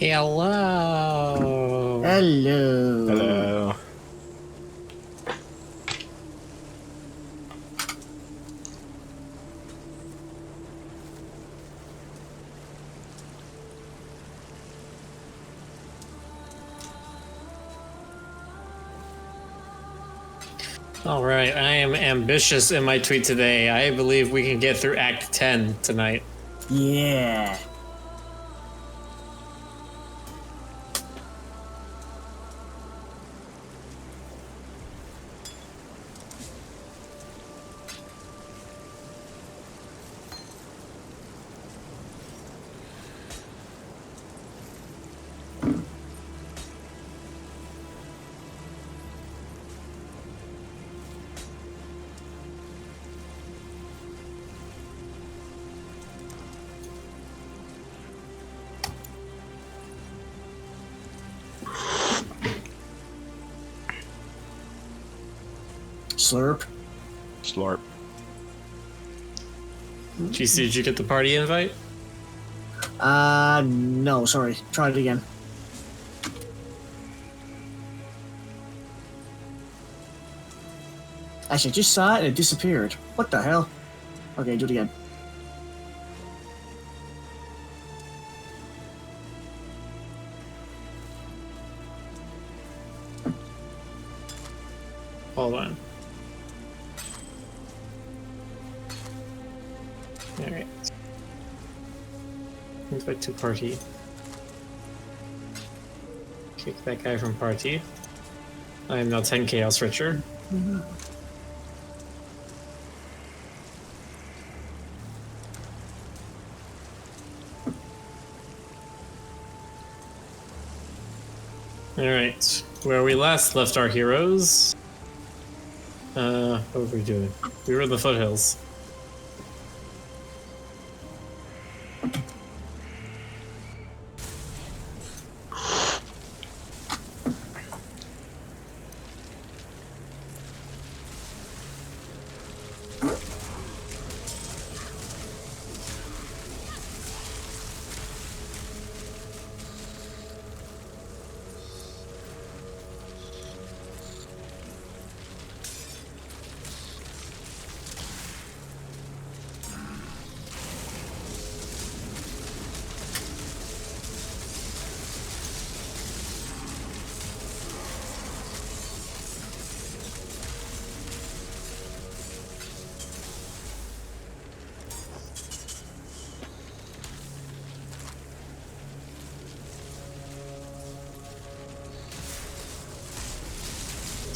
Hello. Hello. Hello. All right, I am ambitious in my tweet today. I believe we can get through Act 10 tonight. Yeah. Slurp. Slurp. GC, did you get the party invite? No, sorry. Try it again. Actually, I just saw it and it disappeared. What the hell? Okay, do it again. Hold on. Alright. Invite to party. Kick that guy from party. I am now 10 chaos richer. Alright, where we last left our heroes. What were we doing? We were in the foothills.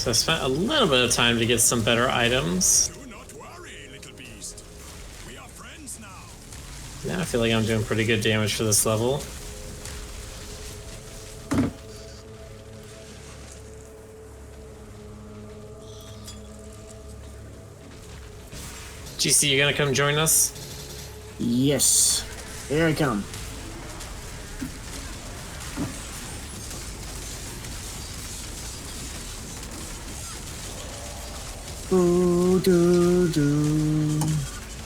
So I spent a little bit of time to get some better items. Do not worry, little beast. We are friends now. Now I feel like I'm doing pretty good damage for this level. GC, you gonna come join us? Yes. Here I come. Ooh, doo, doo,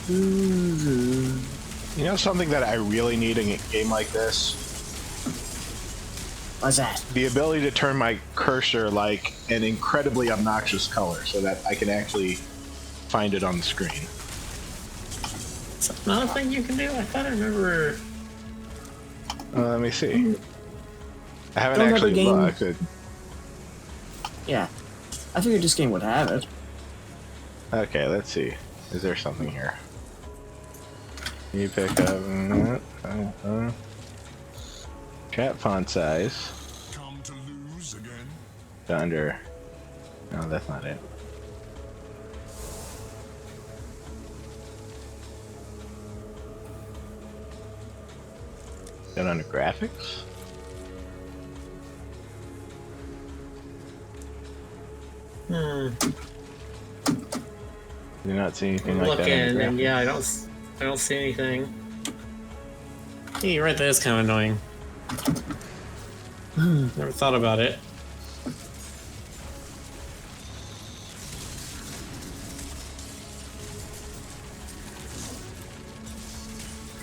doo, doo. You know something that I really need in a game like this? What's that? The ability to turn my cursor like an incredibly obnoxious color so that I can actually find it on the screen. Is that not a thing you can do? I thought I remember. Let me see. I haven't Don't actually have a game. looked. Yeah. I figured this game would have it. Okay, let's see. Is there something here? You pick up chat font size. under. No, that's not it. Go under graphics. Do not see anything I'm like that. looking, Under and graphics. yeah, I don't see anything. Hey, you're right. That is kind of annoying. Never thought about it.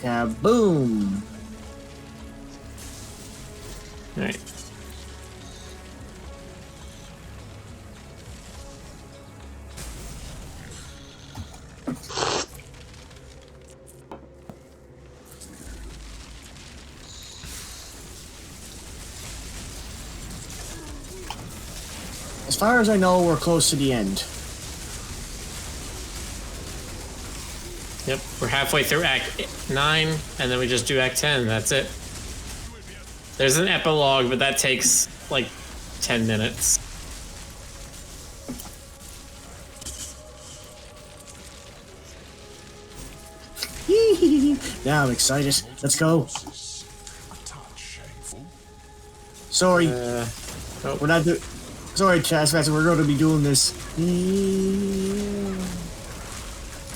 Kaboom! All right. As far as I know, we're close to the end. Yep, we're halfway through Act 9, and then we just do Act 10. That's it. There's an epilogue, but that takes like 10 minutes. Now I'm excited. Let's go. A touch shameful. Sorry, Nope. we're not doing. Sorry, Taskmaster. We're going to be doing this.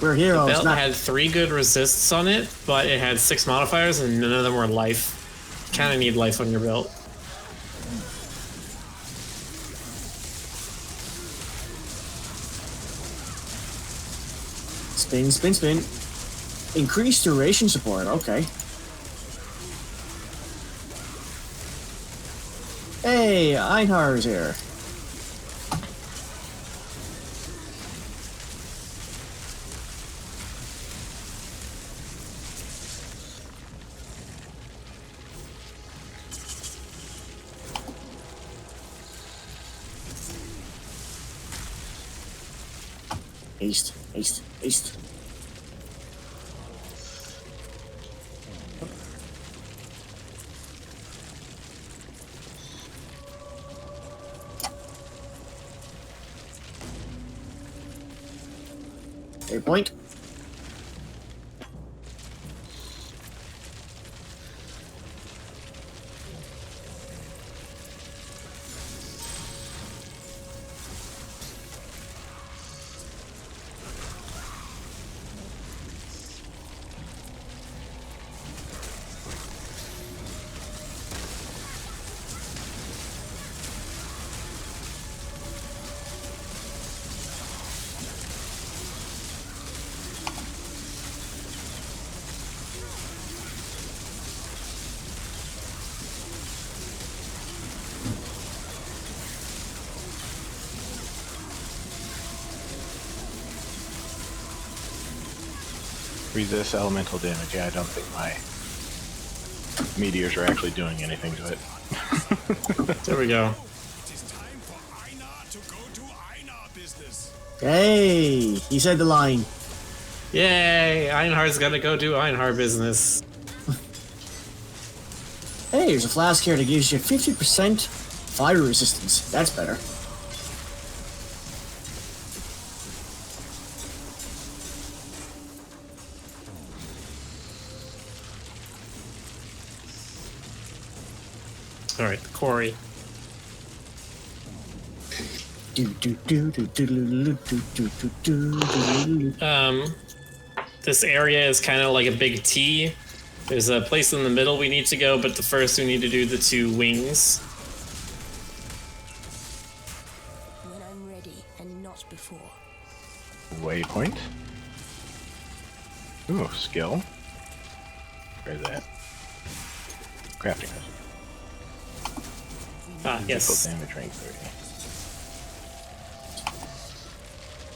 We're heroes. Belt Not. had 3 good resists on it, but it had 6 modifiers, and none of them were life. You kind of need life on your belt. Spin, spin, spin. Increased duration support. Okay. Hey, Einhar's here. Haste, haste, haste. A point. Resist elemental damage. Yeah, I don't think my meteors are actually doing anything to it. There we go. It is time for Einar to go to Einar business. Hey, he said the line. Yay! Einhard's gotta go do Einhard business. Hey, there's a flask here that gives you 50% fire resistance. That's better. Alright, the quarry. Do do do do do do do do do do do. This area is kind of like a big T. There's a place in the middle we need to go, but the first we need to do the 2 wings. When I'm ready and not before. Waypoint. Ooh, skill. Where's that? Crafting. Ah, yes. Physical damage rank 30.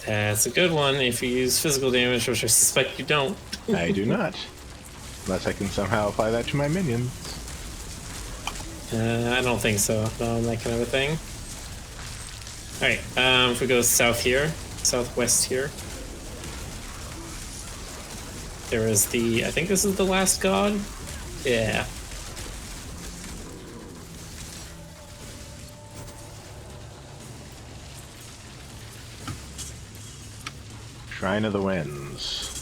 That's a good one if you use physical damage, which I suspect you don't. I do not. Unless I can somehow apply that to my minions. I don't think so. No, that kind of a thing. Alright, if we go south here, southwest here. There is the, I think this is the last god? Yeah. Shrine of the Winds.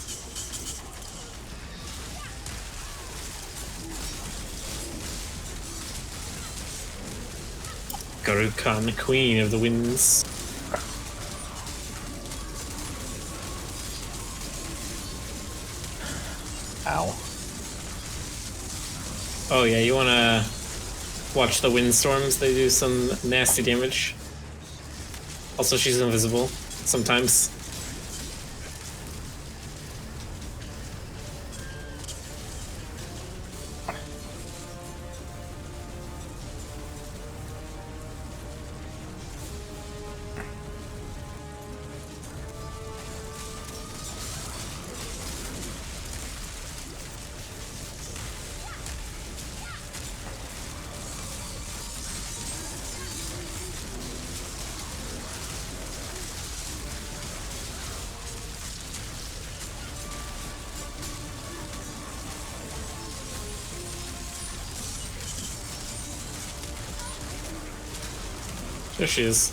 Garukan, the Queen of the Winds. Ow. Oh yeah, you wanna watch the windstorms? They do some nasty damage. Also, she's invisible sometimes. There she is.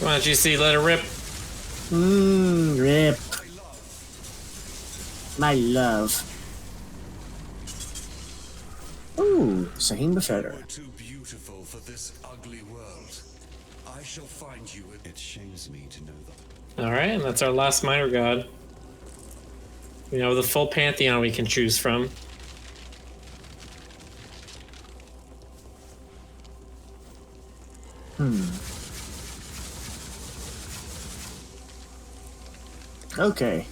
Come on, GC, let her rip. Rip. My love. Ooh, Sahim Befeder. Too beautiful for this ugly world. I shall find you. It shames me to know that. Alright, and that's our last minor god. We know the full pantheon we can choose from. Okay.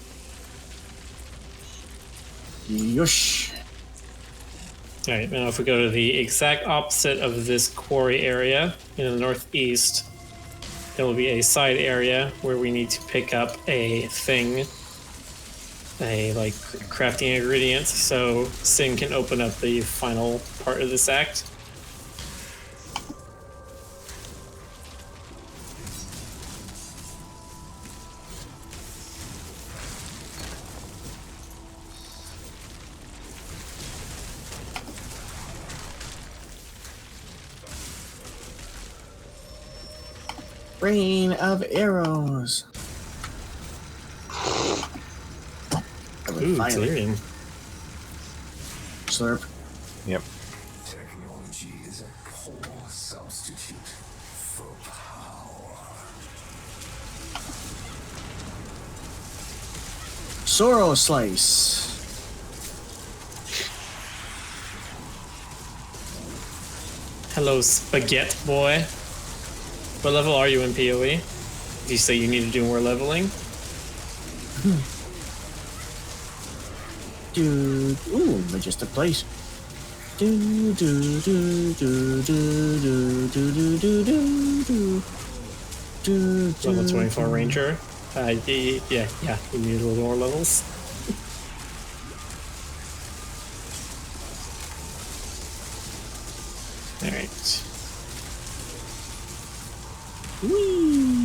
Yosh. Alright, now if we go to the exact opposite of this quarry area in the northeast, there will be a side area where we need to pick up a thing, a like crafting ingredient, so Sin can open up the final part of this act. Rain of arrows. Ooh, Finally. Delirium. Slurp. Yep. Technology is a poor substitute for power. Sorrow Slice. Hello, Spaghetti Boy. What level are you in PoE? Did you say you need to do more leveling? Dude. Ooh, majestic place. Do do do do do do do do do do do do. Level 24 Ranger. Yeah, you need a little more levels. Alright. Whee!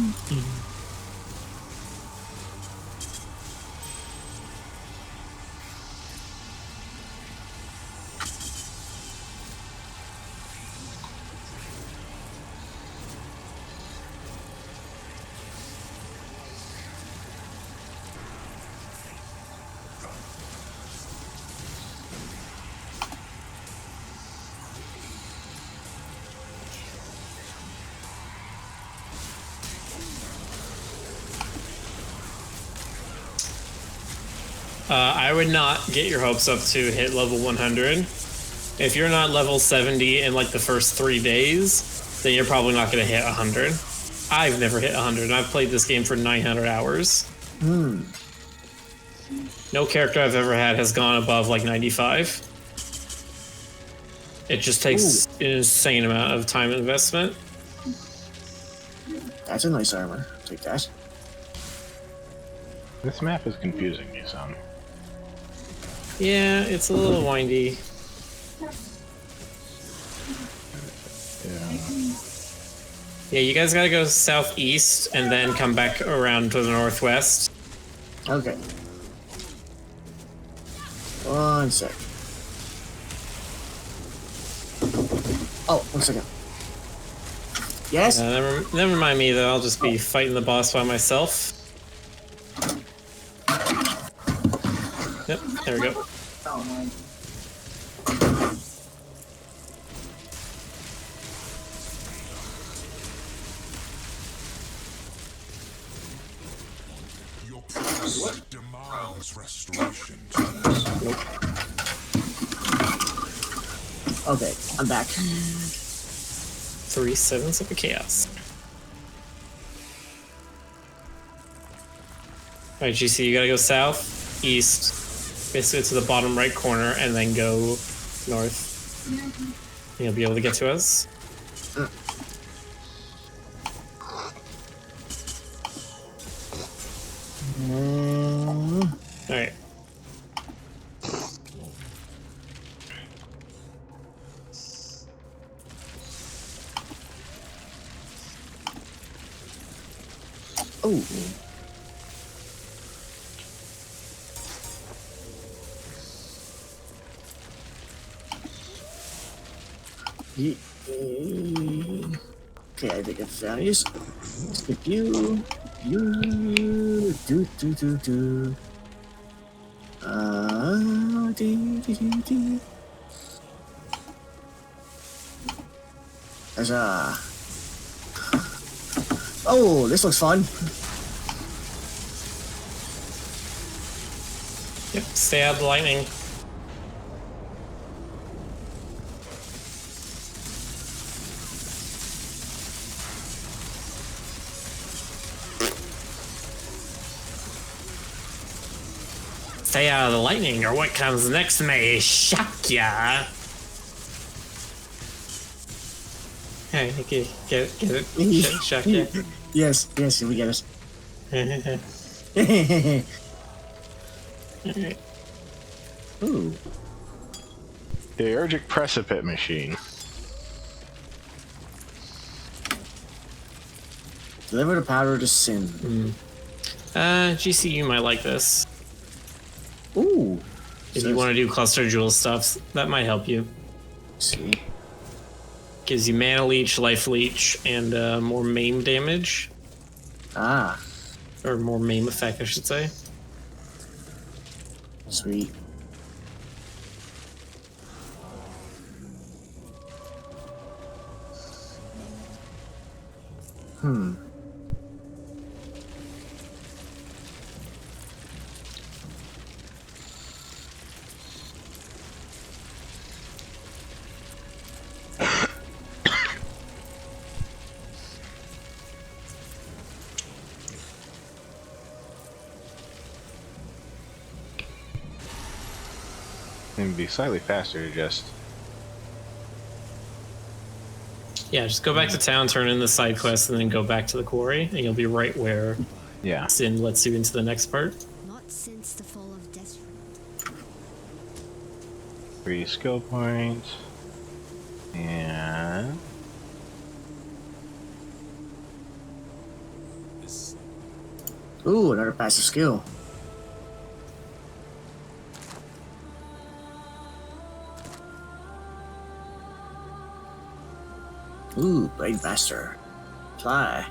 I would not get your hopes up to hit level 100. If you're not level 70 in like the first 3 days, then you're probably not going to hit 100. I've never hit 100, and I've played this game for 900 hours. No character I've ever had has gone above like 95. It just takes an insane amount of time investment. That's a nice armor. Take that. This map is confusing me some. Yeah, it's a little windy. Yeah. Yeah, you guys gotta go southeast and then come back around to the northwest. Okay. One sec. Oh, 1 second. Yes? Never mind me though. I'll just be fighting the boss by myself. Yep, there we go. Your priest demands restoration to this. Okay, I'm back. 3 sevens of the chaos. Alright, GC, you gotta go south, east, basically to the bottom right corner, and then go north. You'll be able to get to us. Alright. Oh. Okay, I think I've found you. Skip you. You. Do. Do. Huzzah. Oh, this looks fun. Yep, stay out of the lightning. Stay out of the lightning, or what comes next may shock ya. Hey, okay, get it? Shock ya. Yes, we get it. Alright. Ooh. The Urgic Precipice Machine. Deliver the power to sin. GC, you might like this. Ooh. If you want to do cluster jewel stuff, that might help you. See. Gives you mana leech, life leech, and more maim damage. Ah. Or more maim effect, I should say. Sweet. It'd be slightly faster to just. Yeah, just go back to town, turn in the side quest, and then go back to the quarry, and you'll be right where Yeah. Sin lets you into the next part. Not since the fall of Desert. 3 skill points. And. Ooh, another passive skill. Ooh, Blade Master. Fly.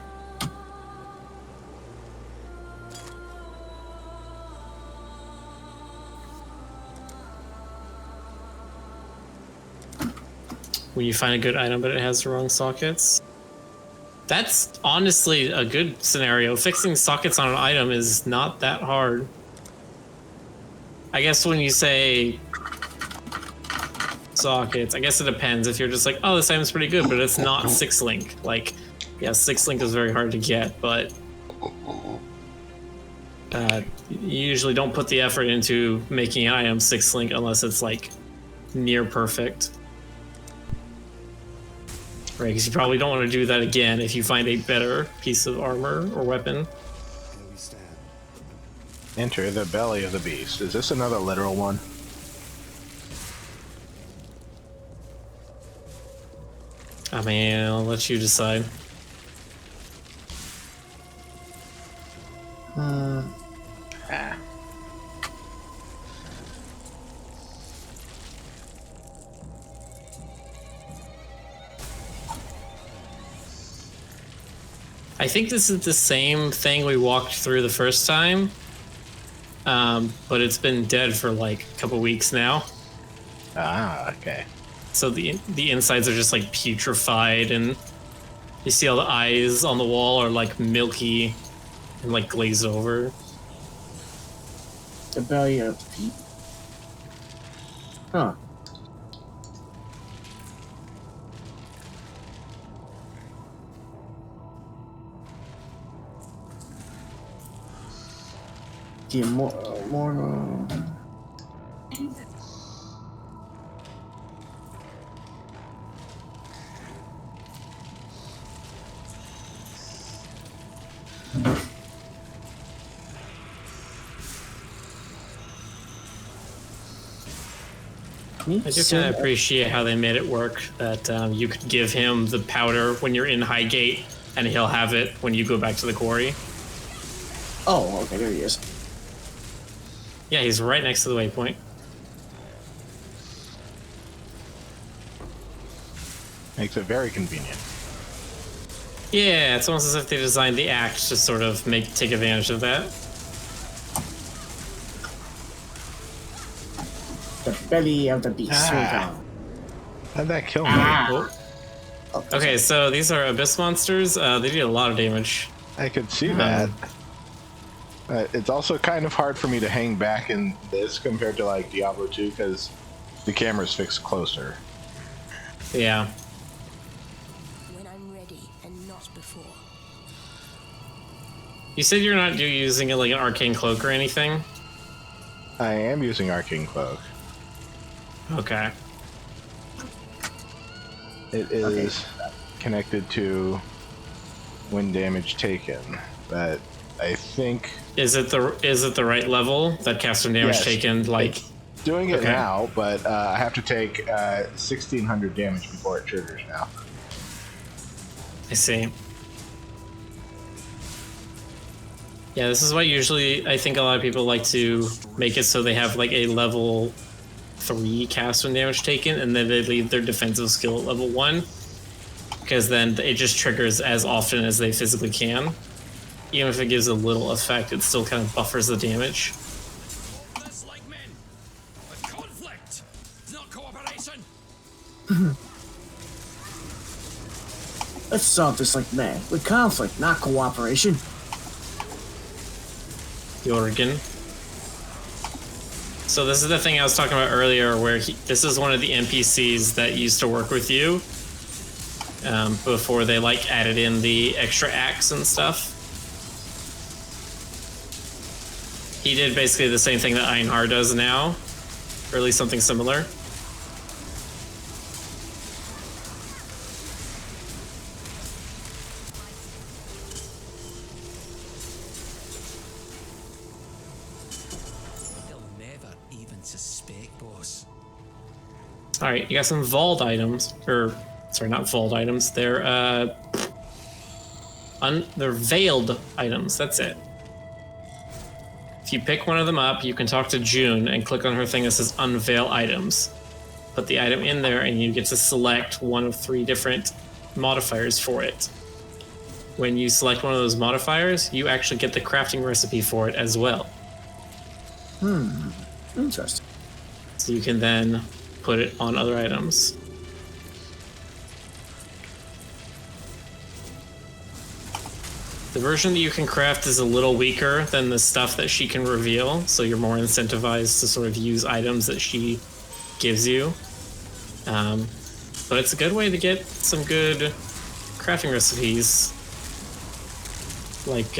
When you find a good item but it has the wrong sockets. That's honestly a good scenario. Fixing sockets on an item is not that hard. I guess when you say sockets, I guess it depends. If you're just like, oh, this item's pretty good, but it's not 6-link. Like, yeah, 6-link is very hard to get, but you usually don't put the effort into making an item 6-link unless it's like near perfect. Right, because you probably don't want to do that again if you find a better piece of armor or weapon. Here we stand. Enter the belly of the beast. Is this another literal one? I mean, I'll let you decide. Ah. I think this is the same thing we walked through the first time, but it's been dead for like a couple weeks now. Ah, okay. So the insides are just like putrefied, and you see all the eyes on the wall are like milky and like glazed over. The belly of the feet. Huh. The immortal. I do kind of appreciate how they made it work, that you could give him the powder when you're in Highgate, and he'll have it when you go back to the quarry. Oh, okay, there he is. Yeah, he's right next to the waypoint. Makes it very convenient. Yeah, it's almost as if they designed the act to sort of take advantage of that. The belly of the beast. Ah. How'd that kill me? Oh. Okay, so these are Abyss monsters. They do a lot of damage. I could see that. It's also kind of hard for me to hang back in this compared to like Diablo 2 because the camera's fixed closer. Yeah. When I'm ready and not before. You said you're not using like an arcane cloak or anything? I am using Arcane Cloak. Okay. It is connected to wind damage taken, but I think Is it the right level that caster damage Yes. taken? Like, it's doing it Okay. now, but I have to take 1,600 damage before it triggers now. I see. Yeah, this is why usually I think a lot of people like to make it so they have like a level 3 cast when damage taken, and then they leave their defensive skill at level 1, because then it just triggers as often as they physically can. Even if it gives a little effect, it still kind of buffers the damage. That's like men. A conflict, not cooperation. Let's solve this like men. With conflict, not cooperation. Jorgen. So this is the thing I was talking about earlier, where this is one of the NPCs that used to work with you before they like added in the extra acts and stuff. He did basically the same thing that Einhar does now, or at least something similar. They'll never even suspect, boss. All right, you got some vault items, or sorry, not vault items. They're they're veiled items. That's it. If you pick one of them up, you can talk to June and click on her thing that says Unveil Items. Put the item in there, and you get to select one of 3 different modifiers for it. When you select one of those modifiers, you actually get the crafting recipe for it as well. Interesting. So you can then put it on other items. The version that you can craft is a little weaker than the stuff that she can reveal, so you're more incentivized to sort of use items that she gives you. But it's a good way to get some good crafting recipes. Like,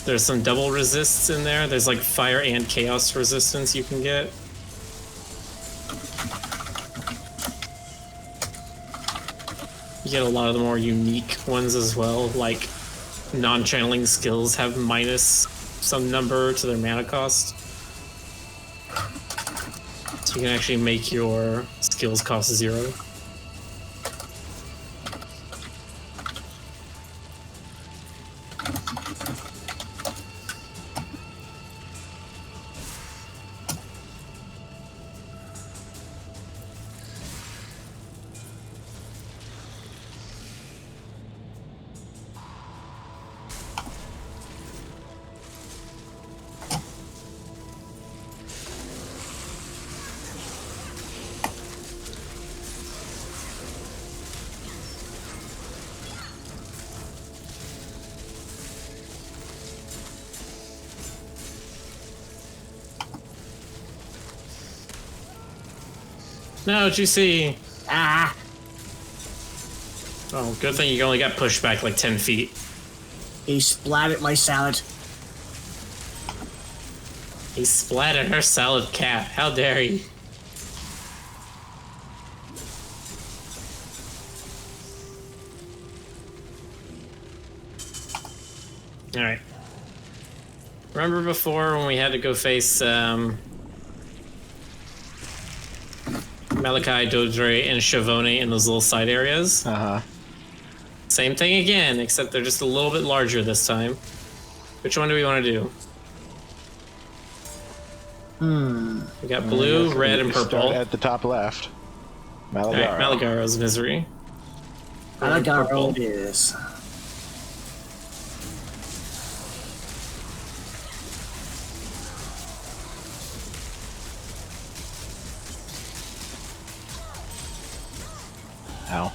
there's some double resists in there. There's like fire and chaos resistance you can get. You get a lot of the more unique ones as well, like non-channeling skills have minus some number to their mana cost. So you can actually make your skills cost 0. No, what you see? Ah! Oh, good thing you only got pushed back like 10 feet. He splattered my salad. He splattered her salad cat. How dare he? Alright. Remember before when we had to go face Malachi, Dodre, and Shavoni in those little side areas? Uh-huh. Same thing again, except they're just a little bit larger this time. Which one do we want to do? We got blue, red, and Start purple. at the top left. Malagaro. Alright, Malagaro's misery. I got Purple. rolled this. Ow.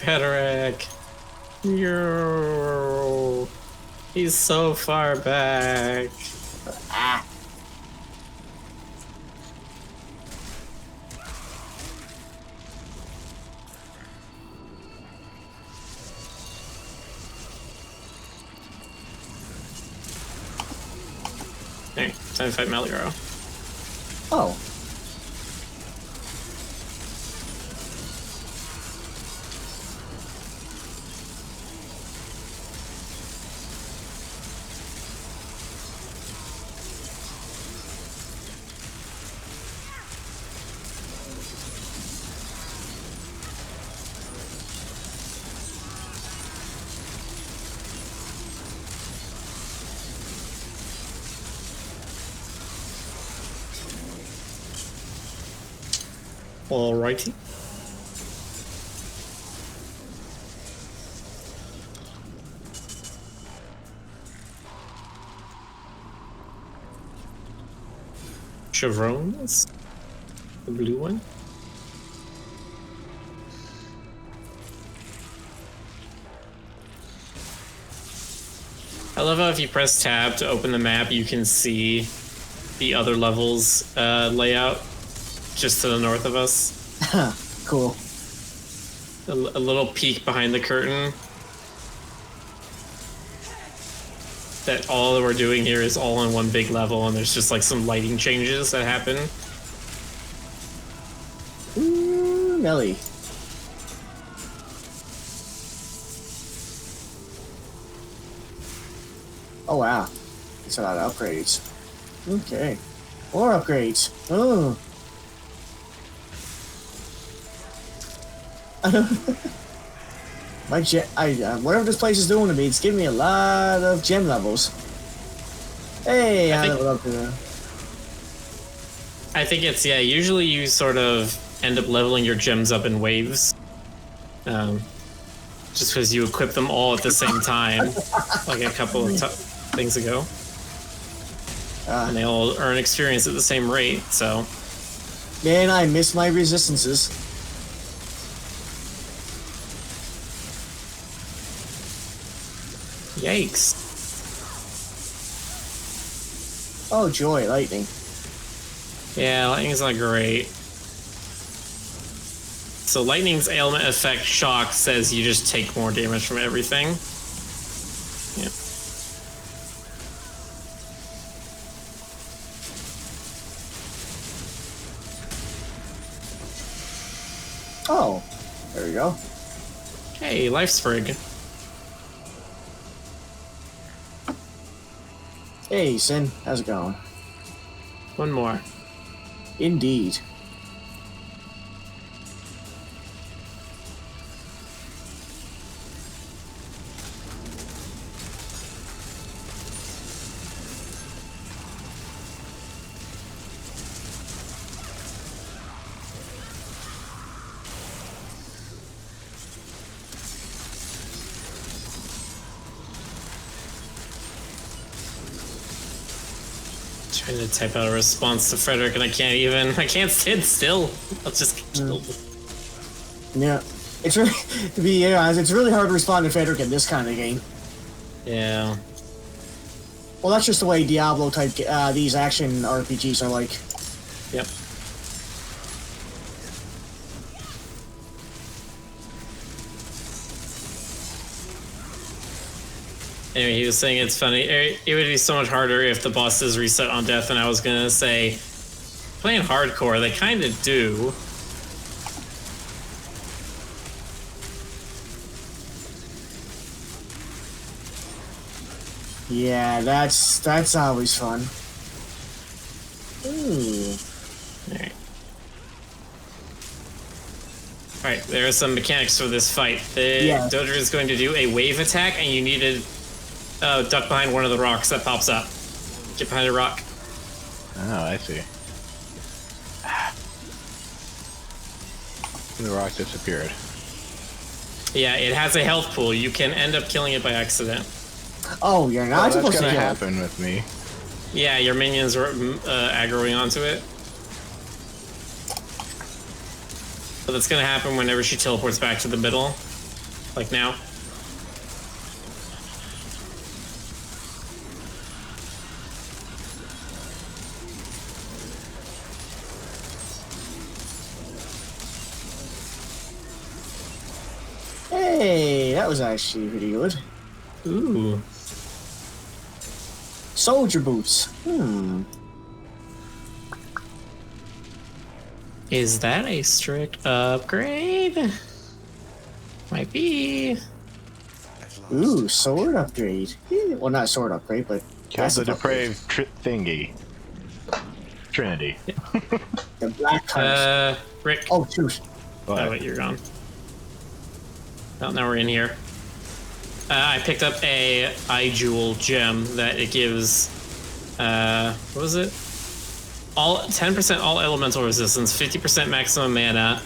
Pederac. Yo. He's so far back. Ah! Hey, time to fight Malagaro. Oh. Alrighty. Chevrons? The blue one? I love how if you press tab to open the map, you can see the other levels layout just to the north of us. Cool. A little peek behind the curtain. That all that we're doing here is all on one big level, and there's just like some lighting changes that happen. Ooh, Nelly. Oh wow. It's a lot of upgrades. Okay. More upgrades. Oh. My gem, whatever this place is doing to me, it's giving me a lot of gem levels. Hey, I leveled up to the... I think it's, yeah, usually you sort of end up leveling your gems up in waves. Just because you equip them all at the same time, like a couple of things ago. And they all earn experience at the same rate, so... Man, I miss my resistances. Yikes. Oh joy, lightning. Yeah, lightning's not great. So lightning's ailment effect shock says you just take more damage from everything. Yeah. Oh, there we go. Hey, life sprig. Hey, Sin. How's it going? One more. Indeed. Trying to type out a response to Frederick, and I can't stand still. I'll just get killed. Yeah. It's really, to be honest, it's really hard to respond to Frederick in this kind of game. Yeah. Well, that's just the way Diablo type these action RPGs are like. Yep. Anyway, he was saying it's funny. It would be so much harder if the bosses reset on death, and I was gonna say, playing hardcore, they kind of do. Yeah, that's always fun. Ooh. Alright. Alright, there are some mechanics for this fight. The Doger is going to do a wave attack, and you need to duck behind one of the rocks that pops up. Get behind a rock. Oh, I see. The rock disappeared. Yeah, it has a health pool. You can end up killing it by accident. Oh, you're not supposed that's to gonna kill it. happen with me. Yeah, your minions are aggroing onto it. But that's gonna happen whenever she teleports back to the middle. Like now. Hey, that was actually pretty good. Ooh. Soldier boots. Is that a strict upgrade? Might be. Ooh, sword upgrade. Yeah, well, not sword upgrade, but Kill the passive upgrade. depraved thingy. Trinity. The black colors. Rick. Oh, shoot. Oh, wait, you're gone. Well, now we're in here. I picked up a eye jewel gem that it gives. What was it? 10% all elemental resistance, 50% maximum mana.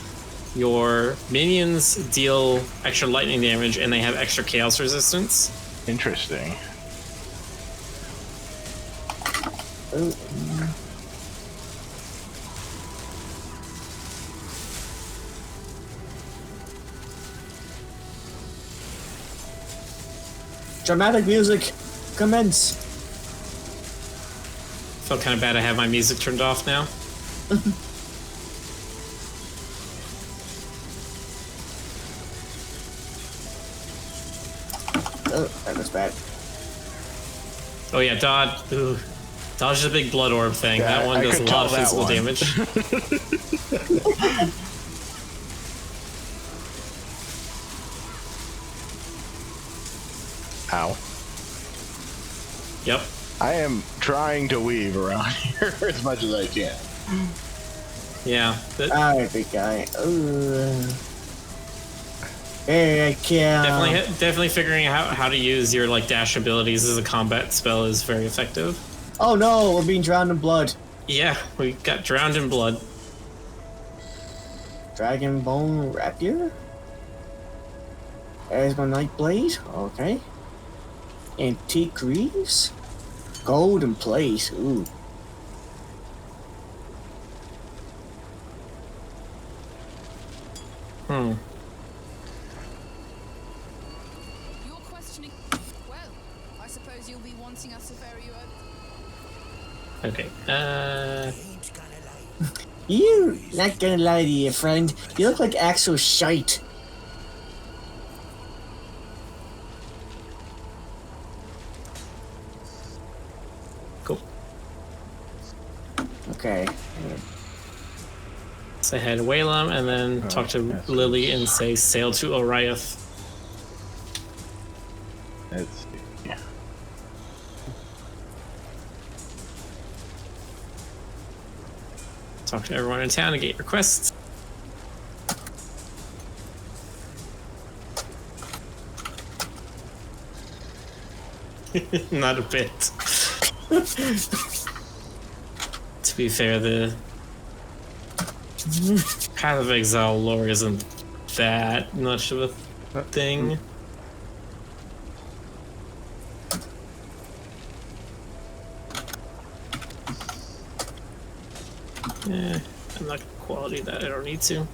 Your minions deal extra lightning damage, and they have extra chaos resistance. Interesting. Dramatic music, commence. Felt kind of bad I have my music turned off now. Oh, that was bad. Oh yeah, dodge. Ooh. Dodge is a big blood orb thing. Yeah, that one I does a could lot of tell that physical one. damage. Ow. Yep. I am trying to weave around here as much as I can. Yeah. Alright, big guy. Heck yeah. Definitely figuring out how to use your like dash abilities as a combat spell is very effective. Oh no, we're being drowned in blood. Yeah, we got drowned in blood. Dragon Bone Rapier? There's my Night Blade. Okay. Antique Greaves? Golden Plate. Ooh. Hmm. You're questioning. Well, I suppose you'll be wanting us to ferry you over. Okay. You not gonna lie to you, friend. You look like Axel shite. Cool. Okay. Say hi to Whalem and then talk to Lily and say sail to Oriath. Let's see. Talk to everyone in town and get your quests. Not a bit. To be fair, the Path of Exile lore isn't that much of a thing. I'm not gonna quality that, I don't need to.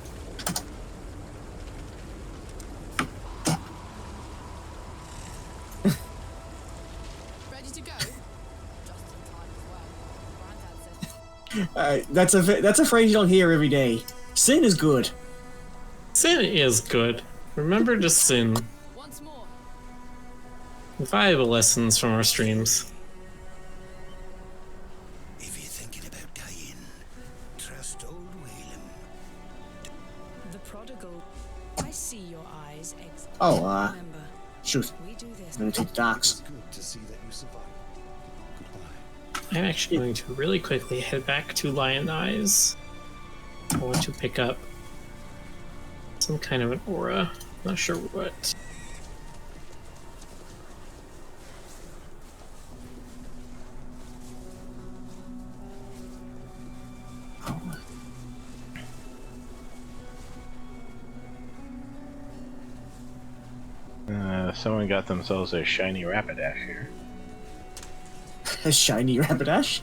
Ready to go? Just in time as well. Granddad said That's a phrase you don't hear every day. Sin is good. Sin is good. Remember to sin. once more. Valuable lessons from our streams. If you're thinking about dying, trust old Whalem. The prodigal. I see your eyes. Oh, Remember, shoot. we do this. I'm gonna take the docks. Good to see that you survived. Goodbye. I'm actually going to really quickly head back to Lion Eyes. I want to pick up some kind of an aura. Not sure what. Someone got themselves a shiny Rapidash here. A shiny Rapidash?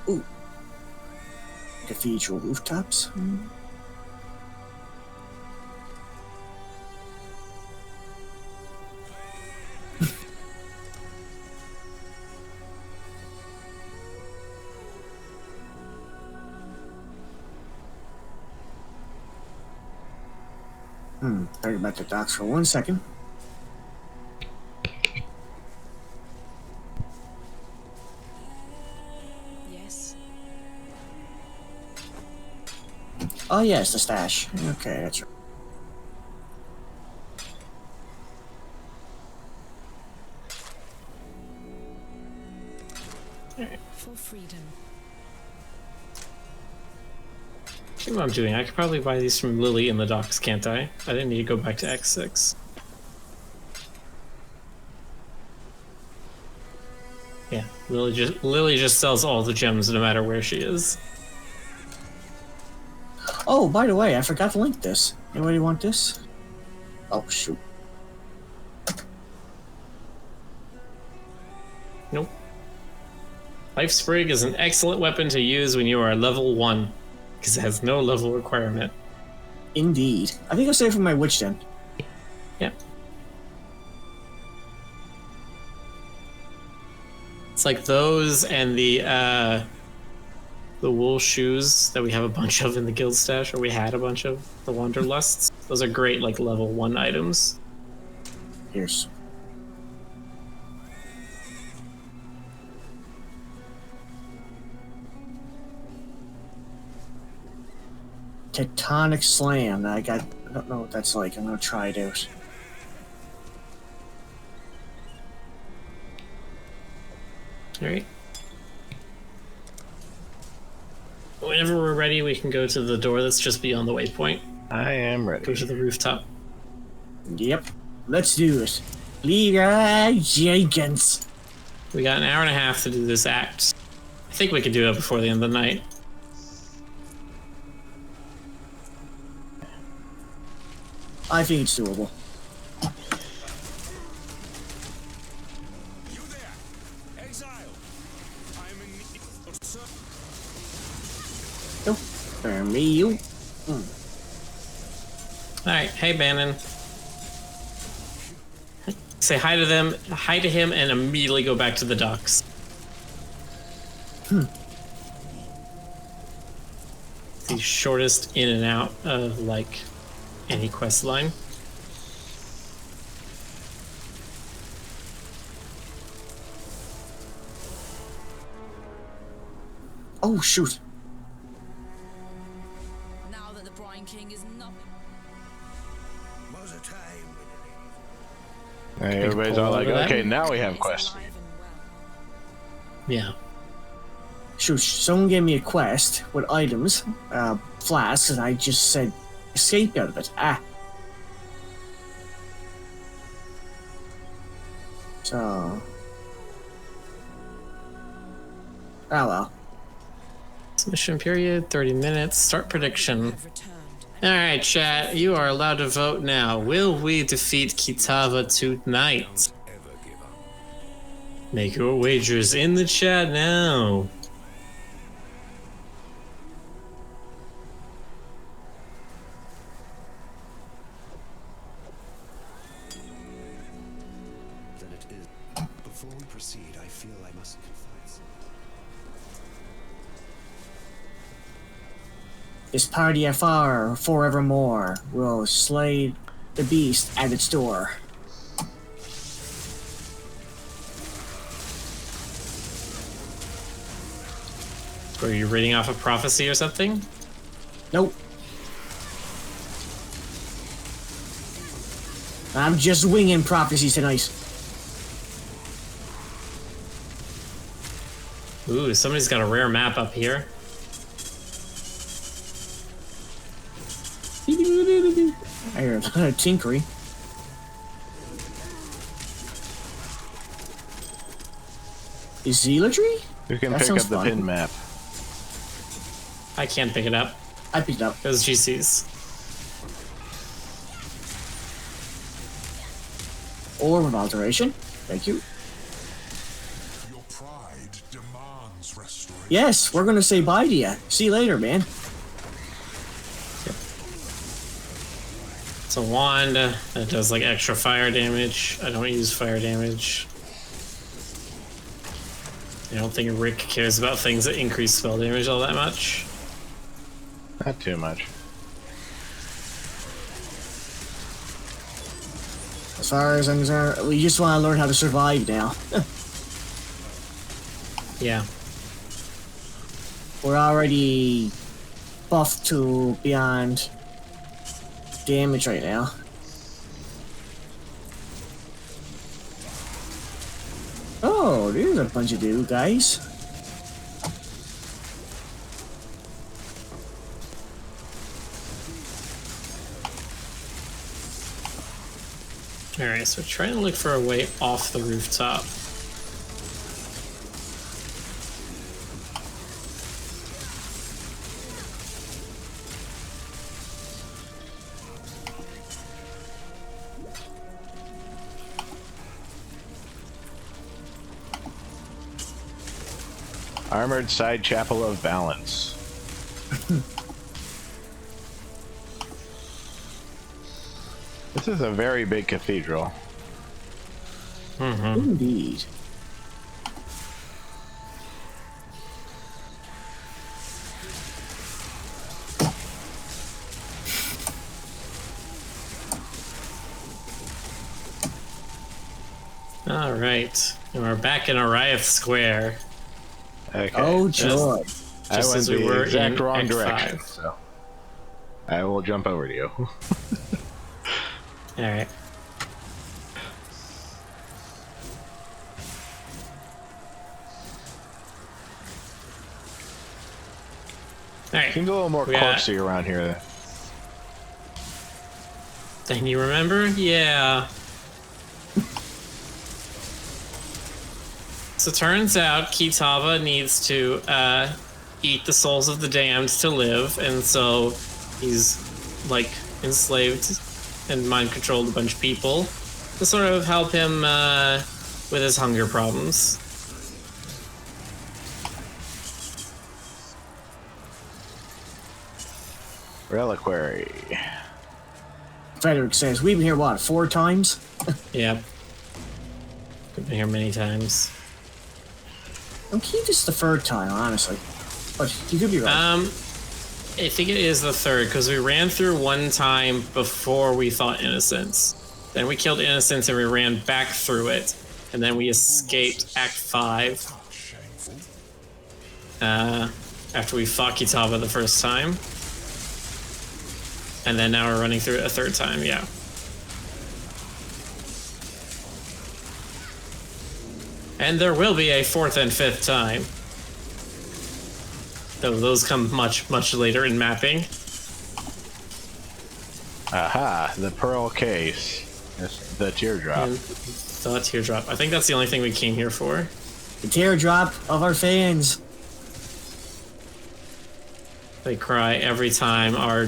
Ooh. Cathedral rooftops. Better get back to docks for 1 second. Yes. Oh yes, the stash. Okay, that's right. For freedom. See what I'm doing. I could probably buy these from Lily in the docks, can't I? I didn't need to go back to X6. Yeah, Lily just sells all the gems no matter where she is. Oh, by the way, I forgot to link this. Anybody want this? Oh shoot. Nope. Life Sprig is an excellent weapon to use when you are level 1, because it has no level requirement. Indeed. I think I'll save for my witch then. Yeah. It's like those and the wool shoes that we have a bunch of in the guild stash, or we had a bunch of, the Wanderlusts. Those are great, like, level 1 items. Here's. Tectonic Slam. I don't know what that's like. I'm gonna try it out. Alright. Whenever we're ready, we can go to the door that's just beyond the waypoint. I am ready. Go to the rooftop. Yep. Let's do it. Leroy Jenkins. We got an hour and a half to do this act. I think we could do it before the end of the night. I think it's doable. You there, Exile. I'm in need of Nope. For me, you. Alright, hey Bannon. Say hi to them, hi to him, and immediately go back to the docks. the shortest in and out of like any quest line. Oh shoot! Now that the Brine King is nothing. Was a time Hey, everybody's all like, pull over okay, that. now we have Is quests. alive and well. Yeah. Shoot! Someone gave me a quest with items, flasks, and I just said escape out of it. Ah. So. Oh well. Submission period, 30 minutes. Start prediction. Have returned. Alright, chat, you are allowed to vote now. Will we defeat Kitava tonight? ever give up. Make your wagers in the chat now. Then it is. Before we proceed, I feel I must confess. This party afar forevermore will slay the beast at its door. Are you reading off a prophecy or something? Nope. I'm just winging prophecies tonight. Ooh, somebody's got a rare map up here. I hear a tinkering. Is Zealotry? You can That pick sounds up the fun. pin map. I can't pick it up. I picked it up. It was GC's. Orb of Alteration. Thank you. Your pride demands restoration. Yes, we're gonna say bye to you. See you later, man. It's a wand that does like extra fire damage. I don't use fire damage. I don't think Rick cares about things that increase spell damage all that much. Not too much. As far as I'm concerned, we just want to learn how to survive now. Yeah. We're already buffed to beyond damage right now. Oh, there's a bunch of dude guys. Alright, so trying to look for a way off the rooftop. Armored Side Chapel of Balance. This is a very big cathedral. Indeed. Alright, and we're back in Ariath Square. Okay. Oh joy. I just went as we the were exact in wrong Act direction, 5. so I will jump over to you. Alright. Alright. Seems a little more We got- corpsey around here. Then you remember? Yeah. So turns out Kitava needs to eat the souls of the damned to live, and so he's like enslaved and mind controlled a bunch of people to sort of help him with his hunger problems. Reliquary. Frederick says, we've been here, what, 4 times? Yep. I've been here many times. I'm keep this the 3rd time, honestly. But you could be right. I think it is the third, because we ran through one time before we fought Innocence. Then we killed Innocence and we ran back through it. And then we escaped Act 5. Shameful. After we fought Kitava the first time. And then now we're running through it a third time, yeah. And there will be a fourth and fifth time. Though those come much, much later in mapping. Aha, the pearl case. That's the teardrop. And the teardrop. I think that's the only thing we came here for. The teardrop of our fans. They cry every time our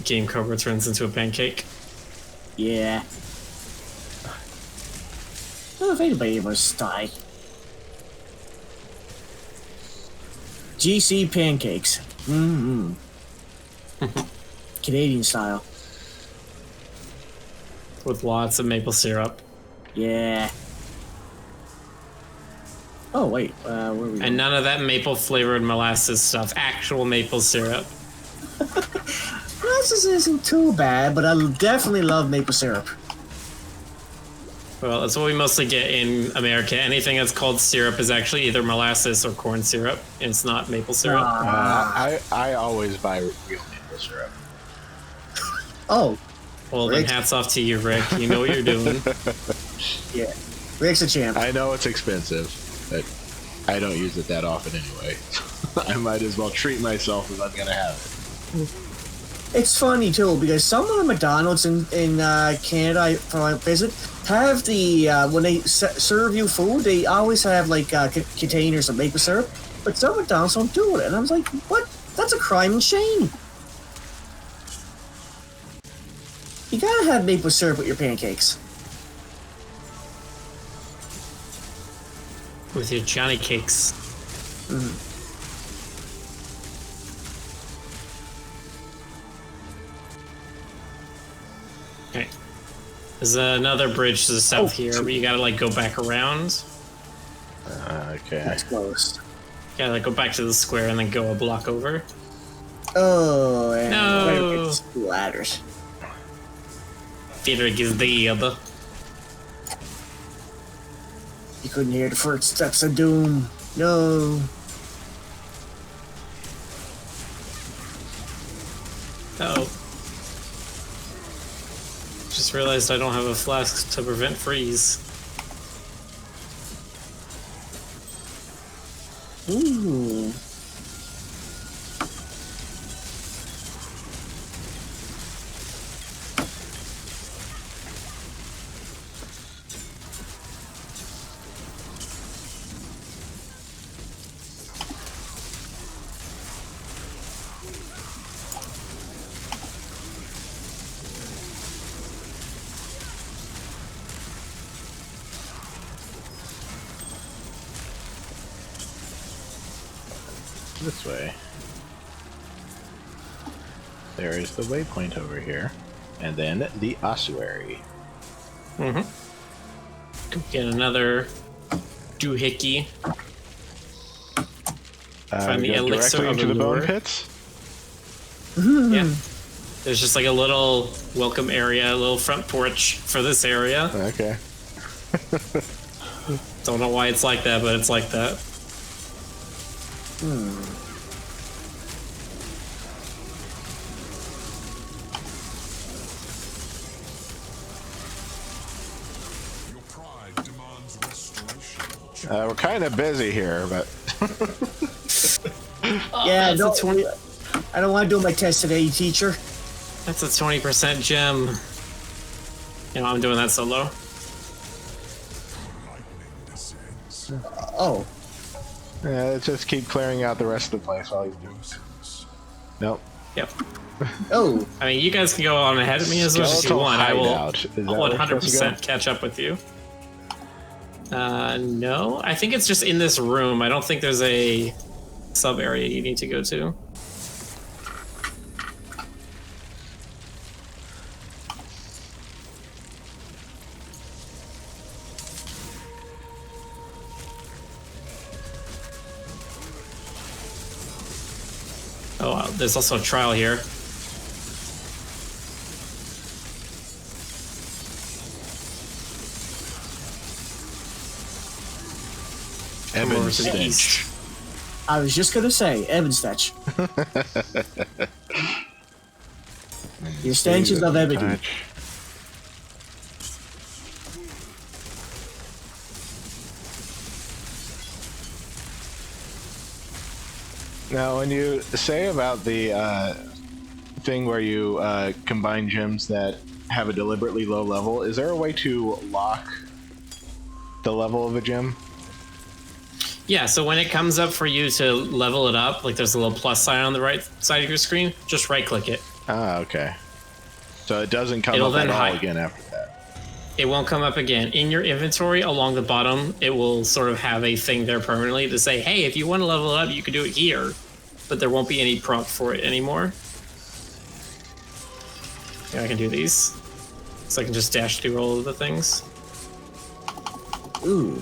game cobra turns into a pancake. Yeah. I don't know if anybody must die. GC pancakes. Mm-hmm. Canadian style. With lots of maple syrup. Yeah. Oh, wait. Where are we And going? none of that maple flavored molasses stuff. Actual maple syrup. Molasses isn't too bad, but I definitely love maple syrup. Well, that's what we mostly get in America. Anything that's called syrup is actually either molasses or corn syrup. And it's not maple syrup. I always buy real maple syrup. Oh, Well, then Rick. hats off to you, Rick. You know what you're doing. yeah. Rick's a champ. I know it's expensive, but I don't use it that often anyway. I might as well treat myself if I'm gonna have it. It's funny too because some of the McDonald's in Canada for my visit have the when they serve you food, they always have like containers of maple syrup, but some McDonald's don't do it, and I was like, what? That's a crime and shame. You gotta have maple syrup with your pancakes. With your Johnny cakes. Okay. There's another bridge to the south here, but you gotta like go back around. Okay. That's close. You gotta like go back to the square and then go a block over. Oh, and No. it's ladders. Theodric is dead. You couldn't hear the footsteps of doom. No. Oh. Just realized I don't have a flask to prevent freeze. Ooh. This way. There is the waypoint over here. And then the ossuary. Mm-hmm. Go get another doohickey. Find the go elixir directly of into the bone allure. pits. Yeah. There's just like a little welcome area, a little front porch for this area. Okay. Don't know why it's like that, but it's like that. Your pride demands restoration. We're kind of busy here, but Yeah, that's a 20 I don't want to do my test today, teacher. That's a 20% gem. You know, I'm doing that solo. Lightning descends. Oh, let's just keep clearing out the rest of the place while he's doing it. Worsens. Nope. Yep. oh, I mean, you guys can go on ahead of me as much as you Skeletal want. I will hideout. Is that where we're supposed to go? 100% catch up with you. No, I think it's just in this room. I don't think there's a sub area you need to go to. Oh, there's also a trial here. Come over to the east. I was just gonna say, Evan's Fetch. Your stanches of Ebony. Now, when you say about the thing where you combine gems that have a deliberately low level, is there a way to lock the level of a gem? Yeah, so when it comes up for you to level it up, like there's a little plus sign on the right side of your screen, just right-click it. Ah, okay. So it doesn't come up at all again after that. It won't come up again. In your inventory, along the bottom, it will sort of have a thing there permanently to say, hey, if you want to level it up, you can do it here. But there won't be any prompt for it anymore. Yeah, I can do these. So I can just dash through all of the things. Ooh.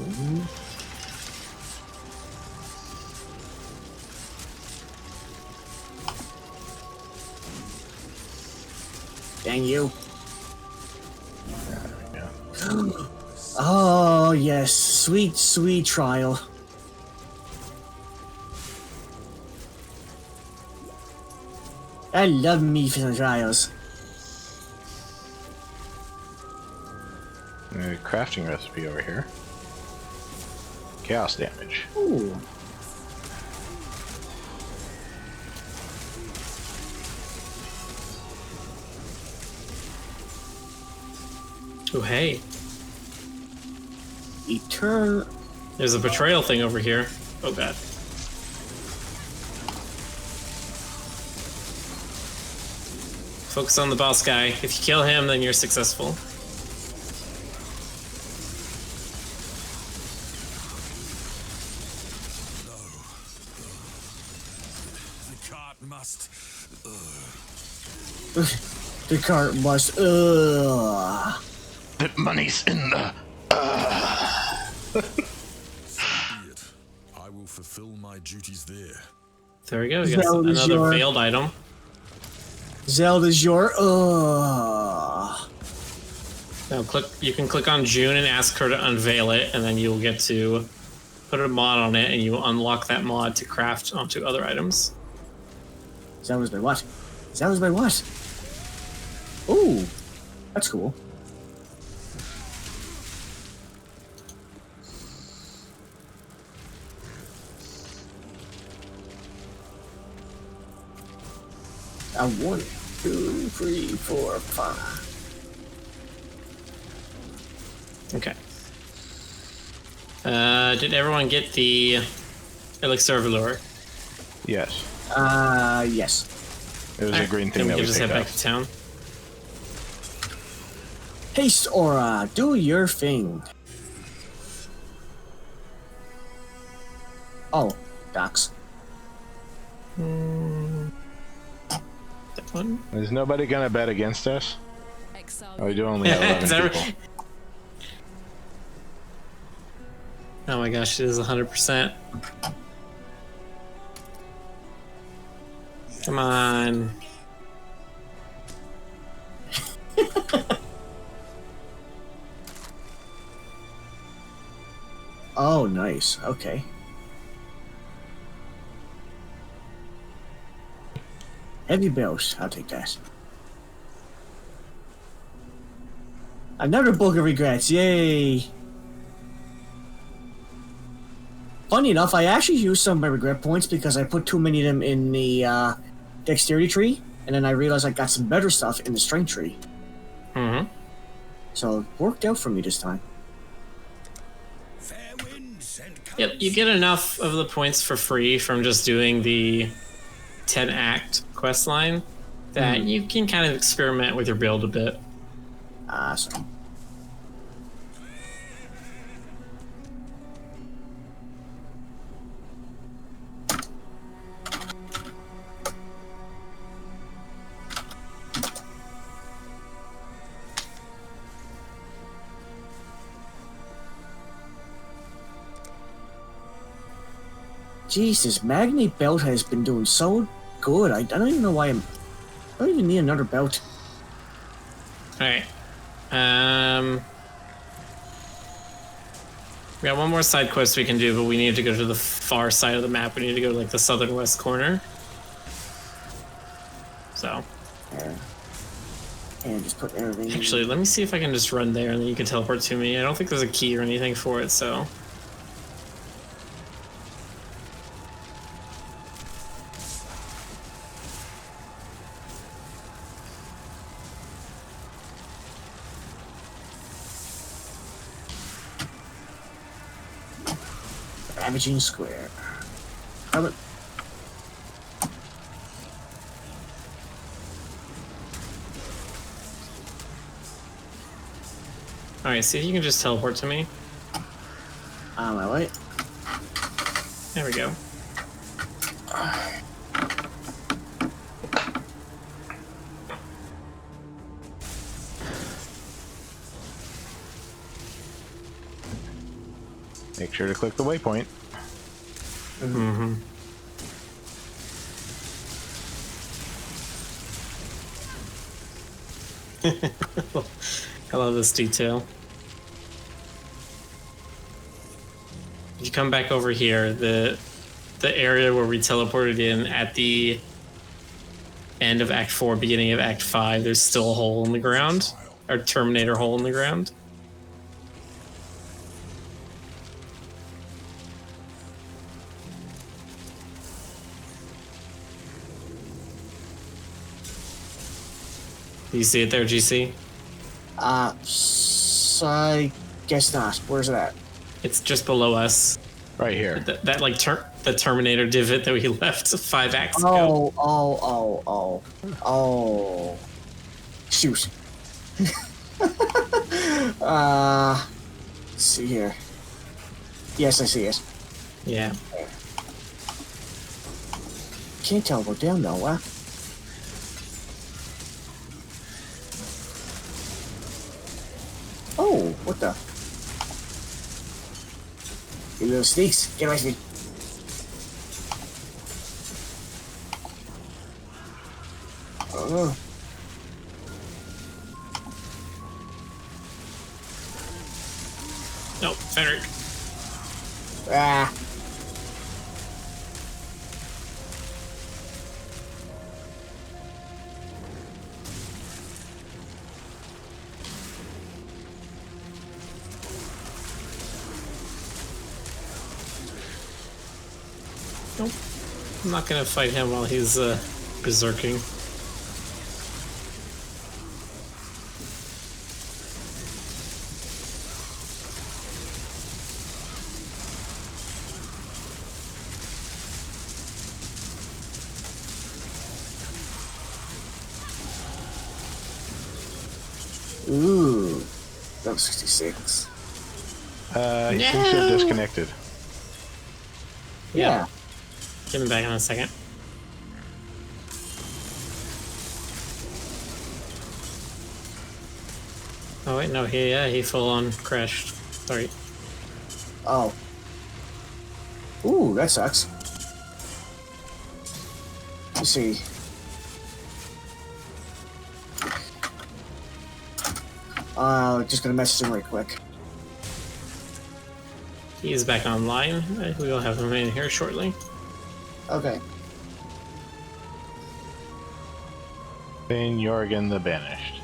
Dang you. Oh, yes. Sweet, sweet trial. I love me for the trials. Crafting recipe over here. Chaos damage. Ooh. Oh, hey. Eternal. There's a betrayal thing over here. Oh, God. Focus on the boss guy. If you kill him, then you're successful. The cart must. The cart must. The money's in the. Be it. I will fulfill my duties there. There we go. We got Zelda's another your- veiled item. Zelda's your. Now you can click on June and ask her to unveil it, and then you'll get to put a mod on it, and you unlock that mod to craft onto other items. Zelda's by what? Zelda's by what? Ooh. That's cool. A 1, 2, 3, 4, 5. Okay. Did everyone get the Elixir of Allure? Yes. Yes. It was a green thing then that we we can just head picked back up. to town. Haste Aura, do your thing. Oh, Docs. That one? Is nobody gonna bet against us? Exile. Oh, we do only have 11 Is that people. Oh my gosh, it is 100%. Come on. Oh, nice. Okay. Heavy belt. I'll take that. Another book of regrets. Yay. Funny enough, I actually used some of my regret points because I put too many of them in the dexterity tree, and then I realized I got some better stuff in the strength tree. Mm-hmm. So it worked out for me this time. Fair winds and Yep, you get enough of the points for free from just doing the 10-act quest line that you can kind of experiment with your build a bit. Awesome. Jesus, Magni Belt has been doing so good. I don't even know why I don't even need another belt. All right. We got one more side quest we can do, but we need to go to the far side of the map. We need to go to like the southern west corner. So. And just put everything. Actually, let me see if I can just run there and then you can teleport to me. I don't think there's a key or anything for it, so. Ravaging Square. How about... Alright, see if you can just teleport to me. On my way. There we go. Make sure to click the waypoint. Mm-hmm. I love this detail. If you come back over here, the area where we teleported in at the end of Act 4, beginning of Act 5, there's still a hole in the ground. Or Terminator hole in the ground. Do you see it there, GC? I guess not. Where's it at? It's just below us. Right here. That like the Terminator divot that we left 5 acts ago. Oh. Shoot. Let's see here. Yes, I see it. Yeah. Can't teleport down though, huh? Oh, what the? You little sneaks, get away from me. Oh. No, Fenric. Ah. Nope. I'm not gonna fight him while he's berserking. Ooh. That was 66. He seems to have disconnected. Yeah. Get him back in a second. Oh wait, no, he full on crashed. Sorry. Oh. Ooh, that sucks. Let's see. Just gonna message him right quick. He is back online. We will have him in here shortly. Okay. Then Jorgen the Banished.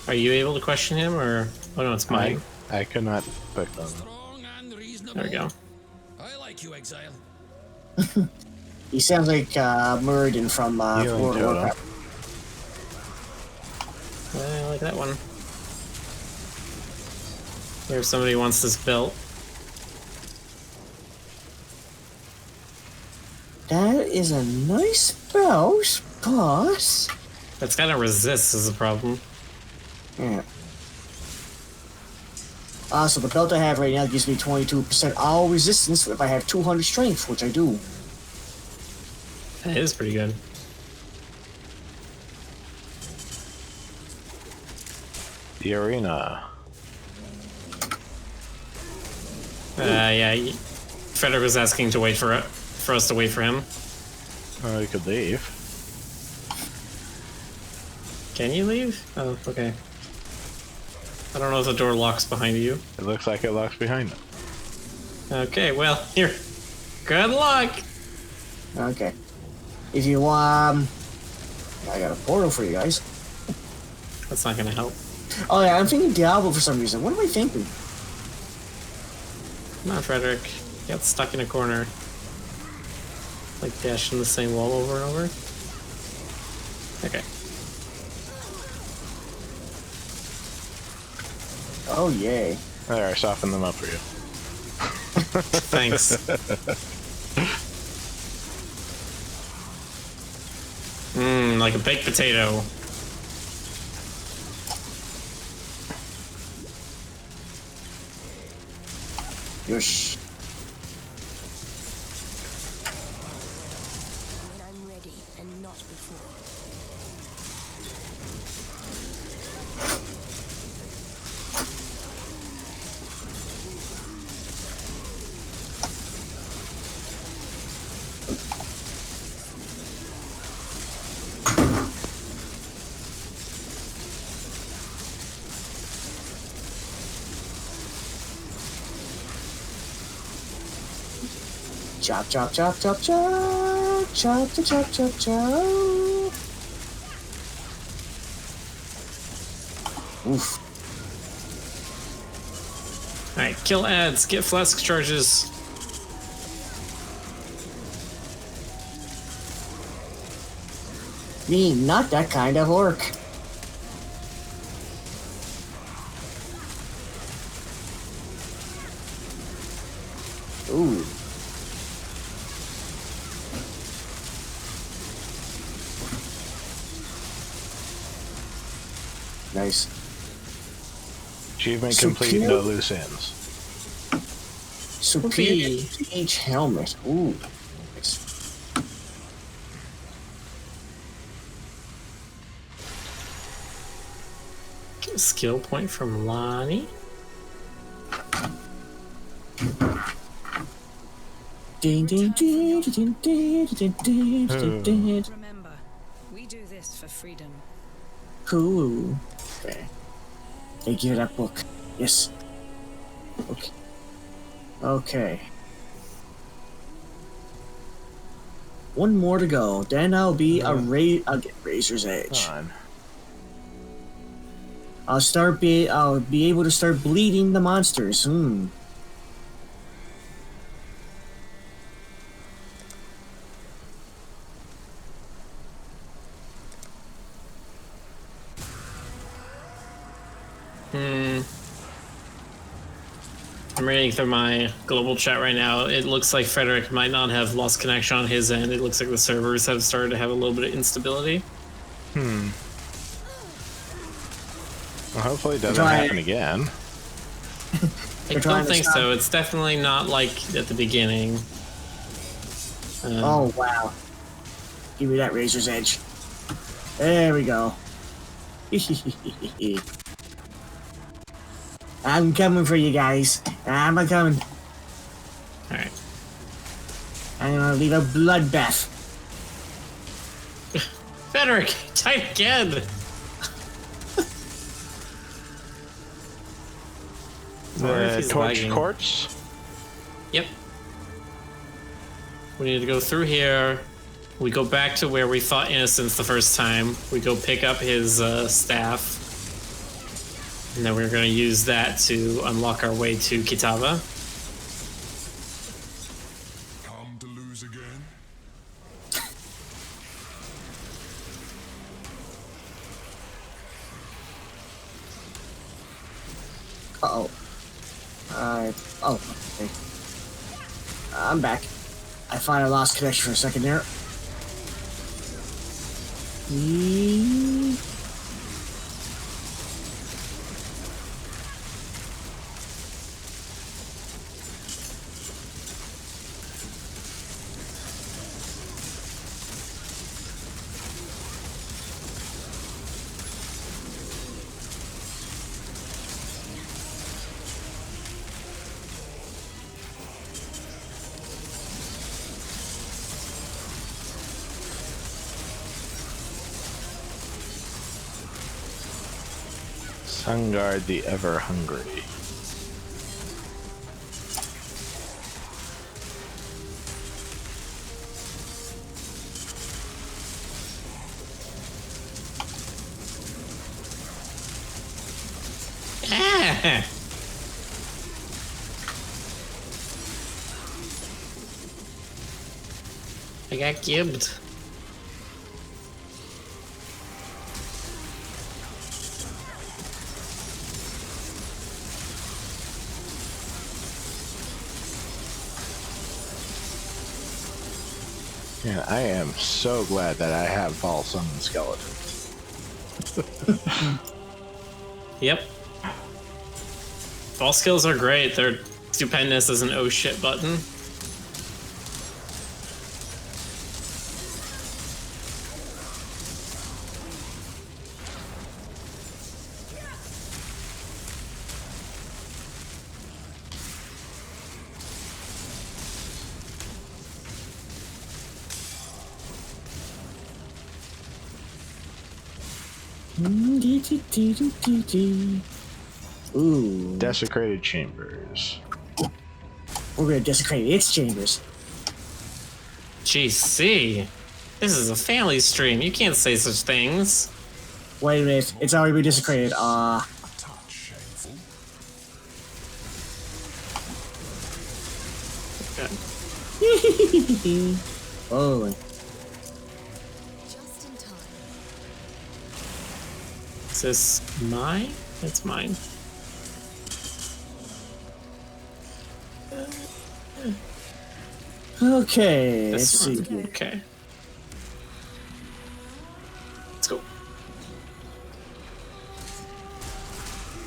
Are you able to question him, or oh no, it's mine. I could not click on them. Strong and reasonable. There we go. I like you, Exile. He sounds like Muradin from Healing World of totem. Warcraft. I like that one. Here, somebody wants this belt. That is a nice belt, but... That's gotta resist is the problem. Yeah. So the belt I have right now gives me 22% all resistance if I have 200 strength, which I do. That is pretty good. The arena. Yeah. Frederick was asking to wait for us to wait for him. Oh, you could leave. Can you leave? Oh, okay. I don't know if the door locks behind you. It looks like it locks behind it. Okay, well, here. Good luck! Okay. If you I got a portal for you guys. That's not gonna help. Oh yeah, I'm thinking Diablo for some reason. What am I thinking? Come on, Frederick. Got stuck in a corner. Like dashing the same wall over and over. Okay. Oh yay. There, I softened them up for you. Thanks. Like a baked potato. Yosh. When I'm ready and not before. Chop, chop, chop, chop, chop, chop, chop, chop, chop, chop. Oof. Alright, kill ads, get flask charges. Me, not that kind of orc. Ooh. Nice. Achievement So complete, cute. no loose ends. Superior Siege helmet. Ooh. Nice. Get a skill point from Lonnie. Ding, ding, ding, ding, ding, ding, ding, ding, ding. Remember, we do this for freedom. Cool. Okay. Thank you for that book. Yes. Okay. Okay. One more to go. Then I'll be I'll get Razor's Edge. Fine. I'll be able to start bleeding the monsters. I'm reading through my global chat right now. It looks like Frederick might not have lost connection on his end. It looks like the servers have started to have a little bit of instability. Well, hopefully it doesn't happen again. I don't think so. It's definitely not like at the beginning. Oh wow. Give me that Razor's Edge. There we go. I'm coming for you guys. I'm coming. Alright. I'm gonna leave a bloodbath. Frederick, type again! The torch lagging. courts? Yep. We need to go through here. We go back to where we fought Innocence the first time. We go pick up his staff. And then we're going to use that to unlock our way to Kitava. Come to lose again? Uh-oh. Oh, okay. I'm back. I finally lost connection for a second there. Sunguard the Ever Hungry. Ah! I got gibbed. Man, I am so glad that I have Fall Summon Skeleton. Yep. All skills are great. They're stupendous as an oh shit button. Ooh. Desecrated Chambers. We're gonna desecrate its chambers. GC. This is a family stream. You can't say such things. Wait a minute, it's already been desecrated. Touch shameful. Oh. Just in time. Is this mine? It's mine. Okay, let's This see. one. Okay. Let's go.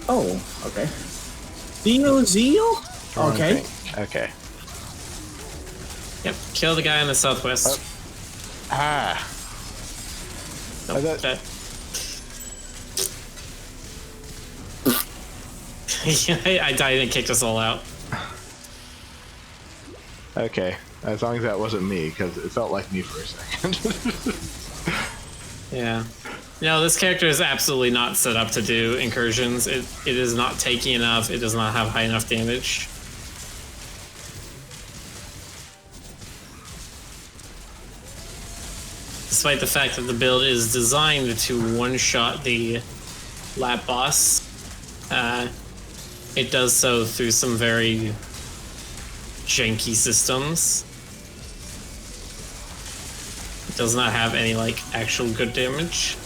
Oh, okay. Theo Zeal? Wrong Okay. thing. Okay. Yep. Kill the guy in the southwest. Ah. Nope, I thought- that- Yeah, I died and it kicked us all out. Okay. As long as that wasn't me, because it felt like me for a second. Yeah. No, this character is absolutely not set up to do incursions. It is not tanky enough. It does not have high enough damage. Despite the fact that the build is designed to one-shot the lap boss, it does so through some very janky systems. It does not have any, like, actual good damage.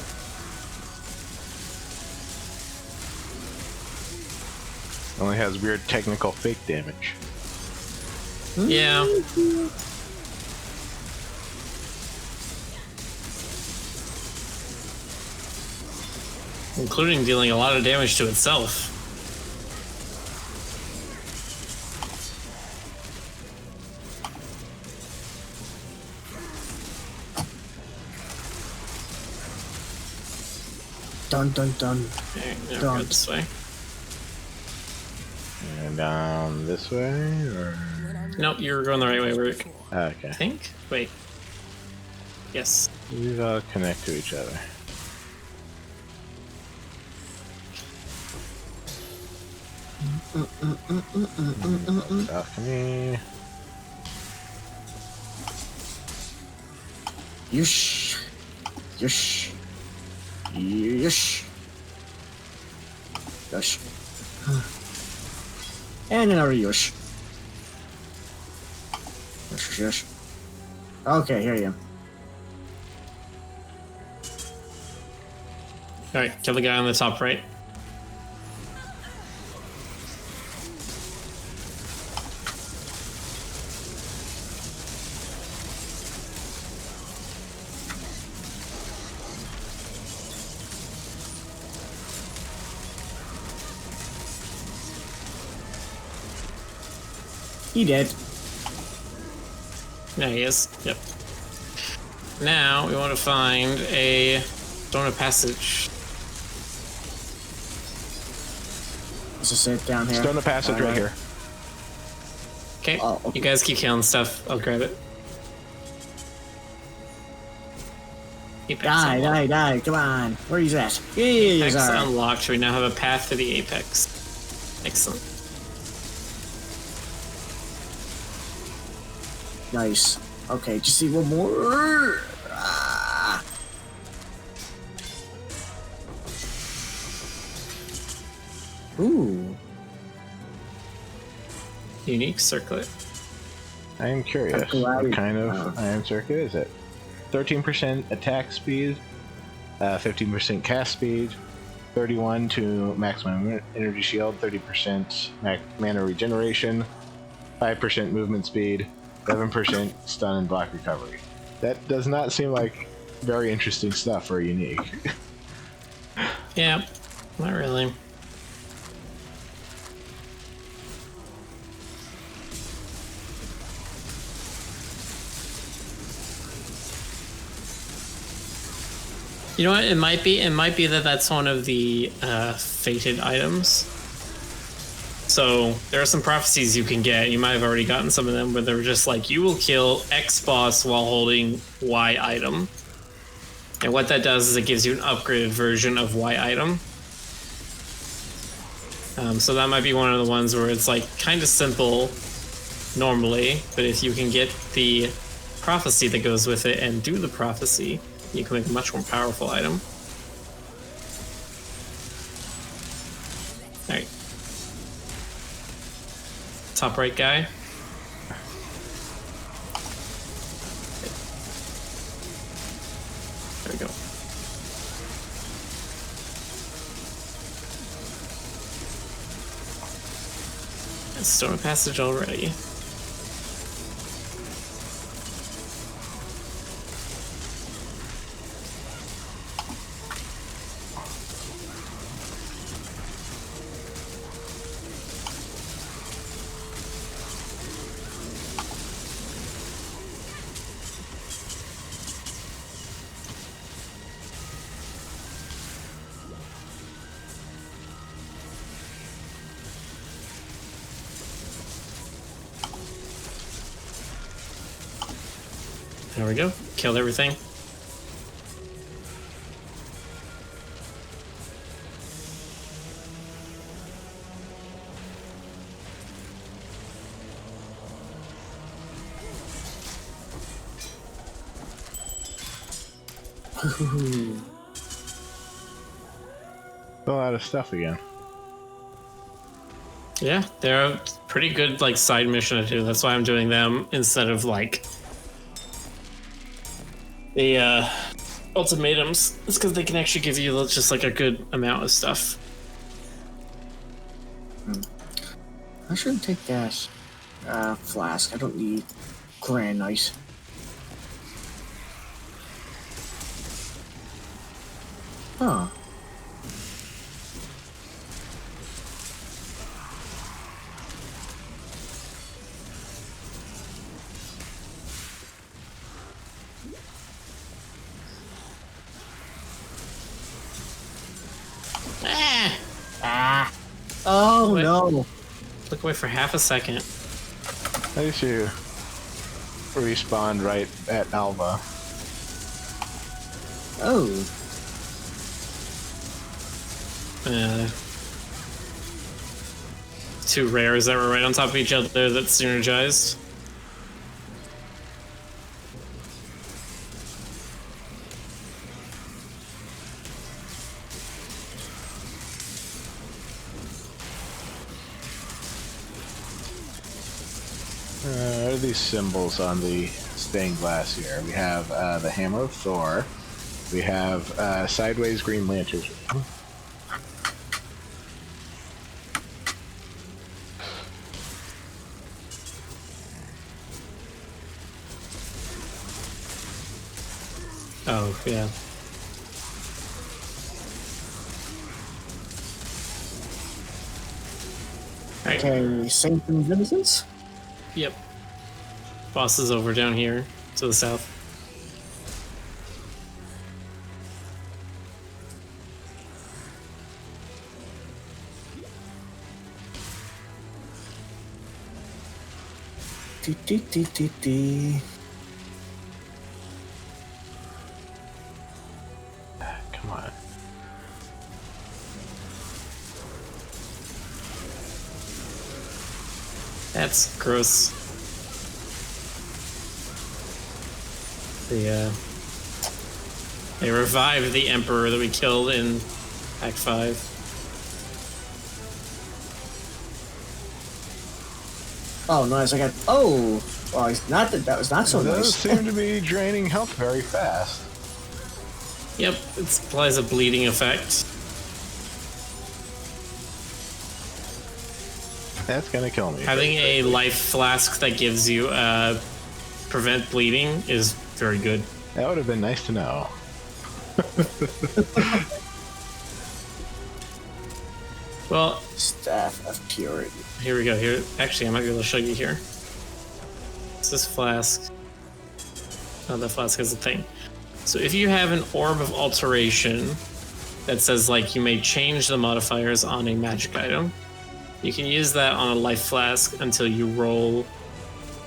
Only has weird technical fake damage. Yeah. Including dealing a lot of damage to itself. Dun dun dun. Okay, now Don't. go this way. And down this way, or Nope, you were going the right way, Rick. okay. I think? Wait. Yes. These all connect to each other. Alchemy. Yush. Yush. Yush. Yush. And another yush. Yush, yush. Okay, here I am. Alright, kill the guy on the top right. He dead. There he is. Yep. Now we want to find a Stone of Passage. Let's just sit down here. Stone of Passage right here. Okay. Oh, okay. You guys keep killing stuff. I'll grab it. Apex Die, unlocked. die, die. Come on. Where are you at? Here you Apex are. unlocked. We now have a path to the apex. Excellent. Nice. Okay, just see one more. Ah. Ooh. Unique circlet. I am curious. Circularity. What kind of Oh. iron circuit is it? 13% attack speed, 15% cast speed, 31 to maximum energy shield, 30% mana regeneration, 5% movement speed, 11% stun and block recovery. That does not seem like very interesting stuff for a unique. Yeah, not really. You know what? It might be. It might be that that's one of the fated items. So there are some prophecies you can get. You might have already gotten some of them, where they're just like, you will kill X boss while holding Y item. And what that does is it gives you an upgraded version of Y item. So that might be one of the ones where it's like kind of simple normally, but if you can get the prophecy that goes with it and do the prophecy, you can make a much more powerful item. Alright. Top right guy. There we go. Stone passage already. There we go. Killed everything. A lot of stuff again. Yeah, they're a pretty good like side mission to do. That's why I'm doing them instead of like the ultimatums. It's because they can actually give you just like a good amount of stuff. I shouldn't take that flask. I don't need granite. Huh. Oh What? no. Look away for half a second. At least you respawned right at Alva. Oh. Two rares that were right on top of each other that synergized. What are these symbols on the stained glass here? We have the Hammer of Thor. We have sideways green lanterns. Oh, yeah. Alright. Okay, Saint and Vincent's? Yep. Boss is over down here to the south. Dee, dee, dee, dee, dee. That's gross. They revived the Emperor that we killed in Act 5. Oh, nice. I got. Oh, well, it's not that was not so Those nice. seem to be draining health very fast. Yep, it supplies a bleeding effect. That's gonna kill me. Having a life flask that gives you prevent bleeding is very good. That would have been nice to know. Well, Staff of Purity. here we go. Here, actually, I might be able to show you here. It's this flask. Oh, the flask has a thing. So if you have an orb of alteration that says like you may change the modifiers on a magic item, you can use that on a life flask until you roll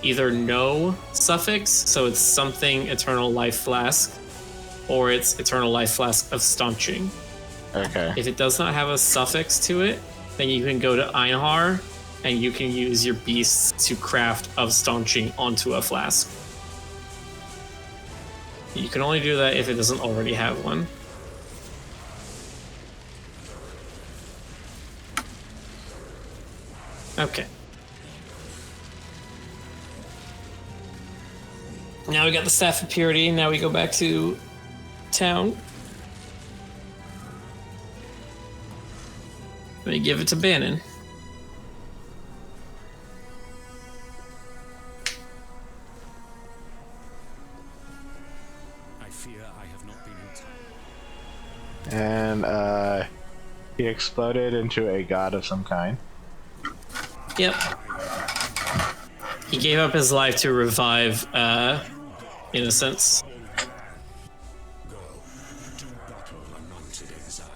either no suffix, so it's something eternal life flask, or it's eternal life flask of staunching. Okay. If it does not have a suffix to it, then you can go to Einhar and you can use your beasts to craft of staunching onto a flask. You can only do that if it doesn't already have one. Okay. Now we got the Staff of Purity. Now we go back to town. Let me give it to Bannon. I fear I have not been in time. And he exploded into a god of some kind. Yep. He gave up his life to revive Innocence. Go to battle, anointed exile.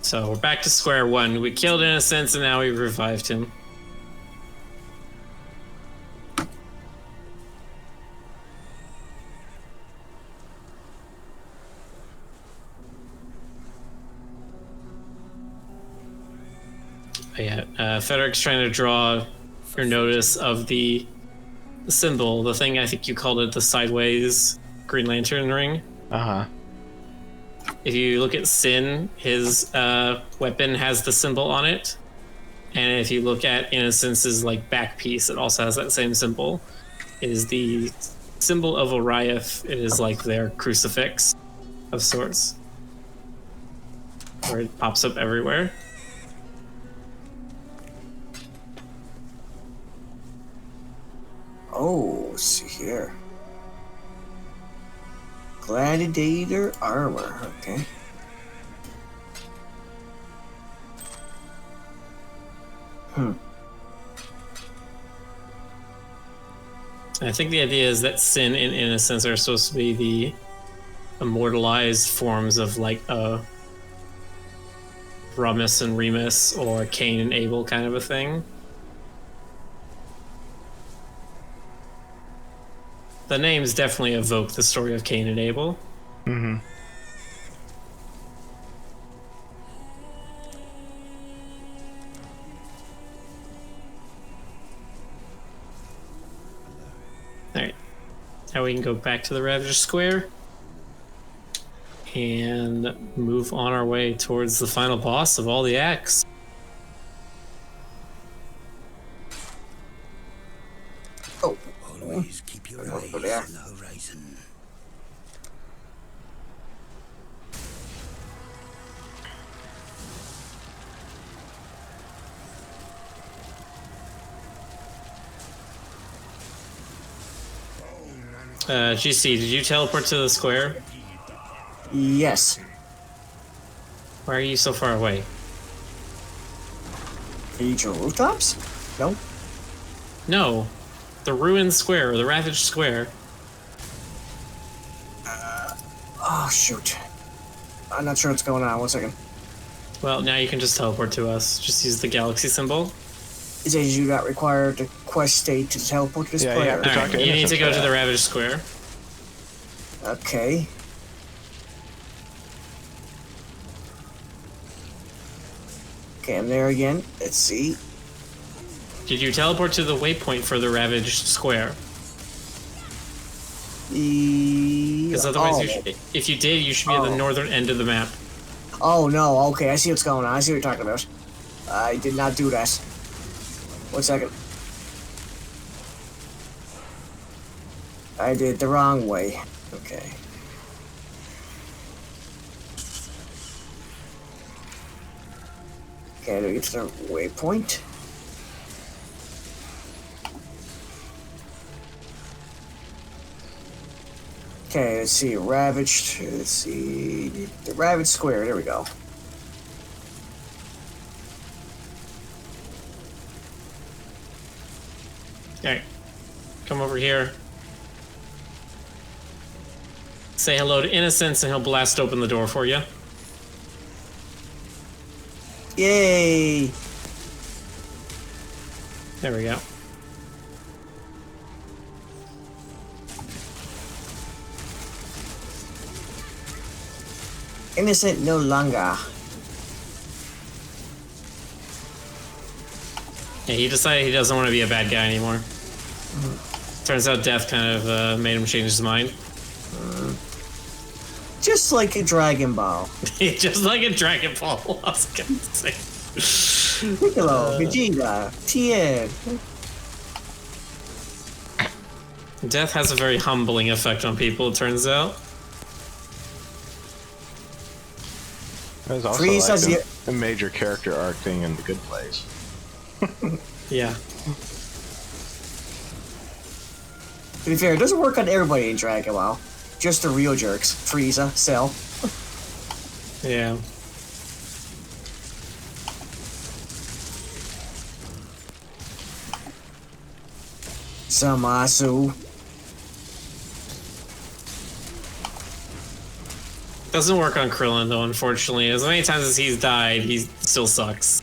So we're back to square one. We killed Innocence and now we revived him. But yeah, Federic's trying to draw your notice of the symbol, the thing I think you called it, the sideways Green Lantern ring. Uh-huh. If you look at Sin, his weapon has the symbol on it. And if you look at Innocence's like back piece, it also has that same symbol. It is the symbol of Oriath. It is like their crucifix of sorts, where it pops up everywhere. Oh, let's see here. Gladiator armor. Okay. I think the idea is that Sin and Innocence are supposed to be the immortalized forms of like a Ramus and Remus or Cain and Abel kind of a thing. The names definitely evoke the story of Cain and Abel. Mm-hmm. Alright. Now we can go back to the Ravager Square and move on our way towards the final boss of all the acts. Oh. Always keep your eyes on the horizon. GC, did you teleport to the square? Yes. Why are you so far away? Future rooftops? No. No. The ruined square, or the ravaged square. Oh, shoot. I'm not sure what's going on. 1 second. Well, now you can just teleport to us. Just use the galaxy symbol. It says you got required to quest state to teleport to this Yeah, player. you have to talk Alright, to you need to go to Innocence. the ravaged square. Okay. Okay, I'm there again. Let's see. Did you teleport to the waypoint for the ravaged square? Because otherwise, if you did, you should be at the northern end of the map. Oh no, okay, I see what's going on. I see what you're talking about. I did not do that. 1 second. I did it the wrong way. Okay. Okay, do we get to the waypoint? Okay, let's see, ravaged, let's see, the ravaged square, there we go. Alright, come over here. Say hello to Innocence and he'll blast open the door for you. Yay! There we go. Innocent no longer. Yeah, he decided he doesn't want to be a bad guy anymore. Turns out death kind of made him change his mind. Just like a Dragon Ball. Just like a Dragon Ball, I was gonna say. Piccolo, Vegeta, Tien. Death has a very humbling effect on people, it turns out. There's also Frieza's like a major character arc thing in The Good Place. Yeah. To be fair, it doesn't work on everybody in Dragon Ball. Just the real jerks. Frieza, Cell. Yeah. Zamasu. Doesn't work on Krillin though, unfortunately. As many times as he's died, he still sucks.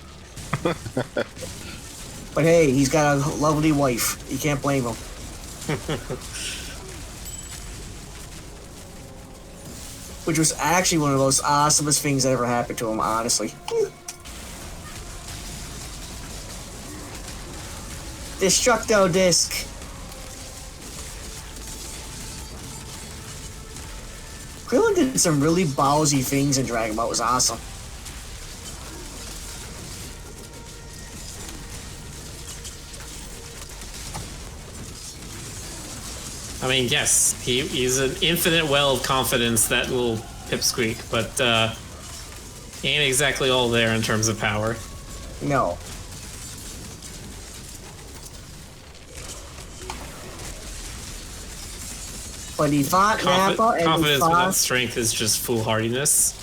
But hey, he's got a lovely wife. You can't blame him. Which was actually one of the most awesomest things that ever happened to him, honestly. Destructo Disc. Krillin did some really ballsy things in Dragon Ball. It was awesome. I mean, yes, he's an infinite well of confidence, that little pipsqueak, but he ain't exactly all there in terms of power. No. But he fought Nappa and confidence he fought... without strength is just foolhardiness.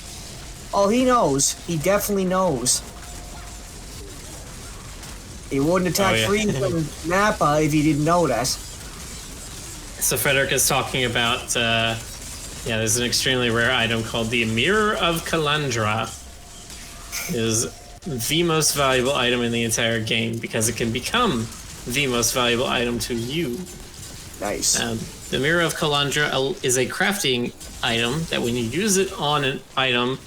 Oh, he knows. He definitely knows. He wouldn't attack Frieza and Nappa if he didn't know that. So Frederick is talking about, yeah, there's an extremely rare item called the Mirror of Kalandra. It is the most valuable item in the entire game because it can become the most valuable item to you. Nice. The Mirror of Kalandra is a crafting item that when you use it on an item,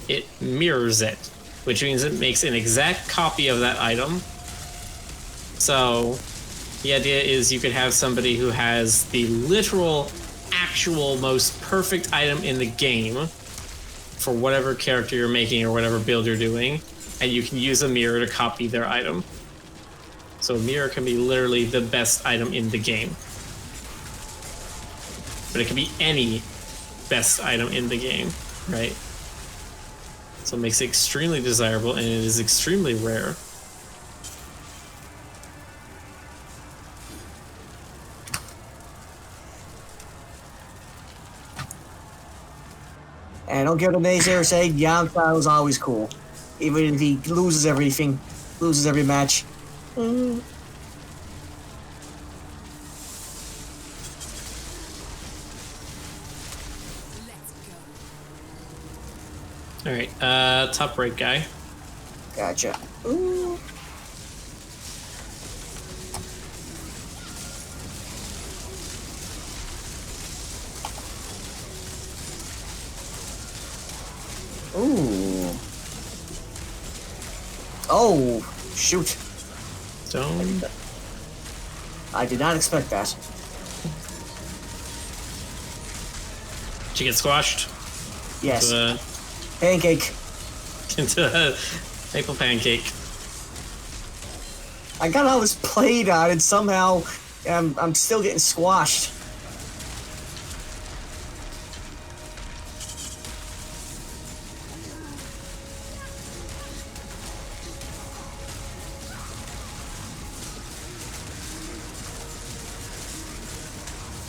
it mirrors it, which means it makes an exact copy of that item. So the idea is you could have somebody who has the literal, actual, most perfect item in the game for whatever character you're making or whatever build you're doing, and you can use a mirror to copy their item. So a mirror can be literally the best item in the game. But it can be any best item in the game, right? So it makes it extremely desirable, and it is extremely rare. And don't get the naysayer say Yamcha is always cool. Even if he loses everything, loses every match. Alright, top right guy. Gotcha. Ooh. Ooh. Oh, shoot. Stone. I did not expect that. Did you get squashed? Yes. Into Pancake. a maple pancake. I got all this played on and somehow I'm still getting squashed.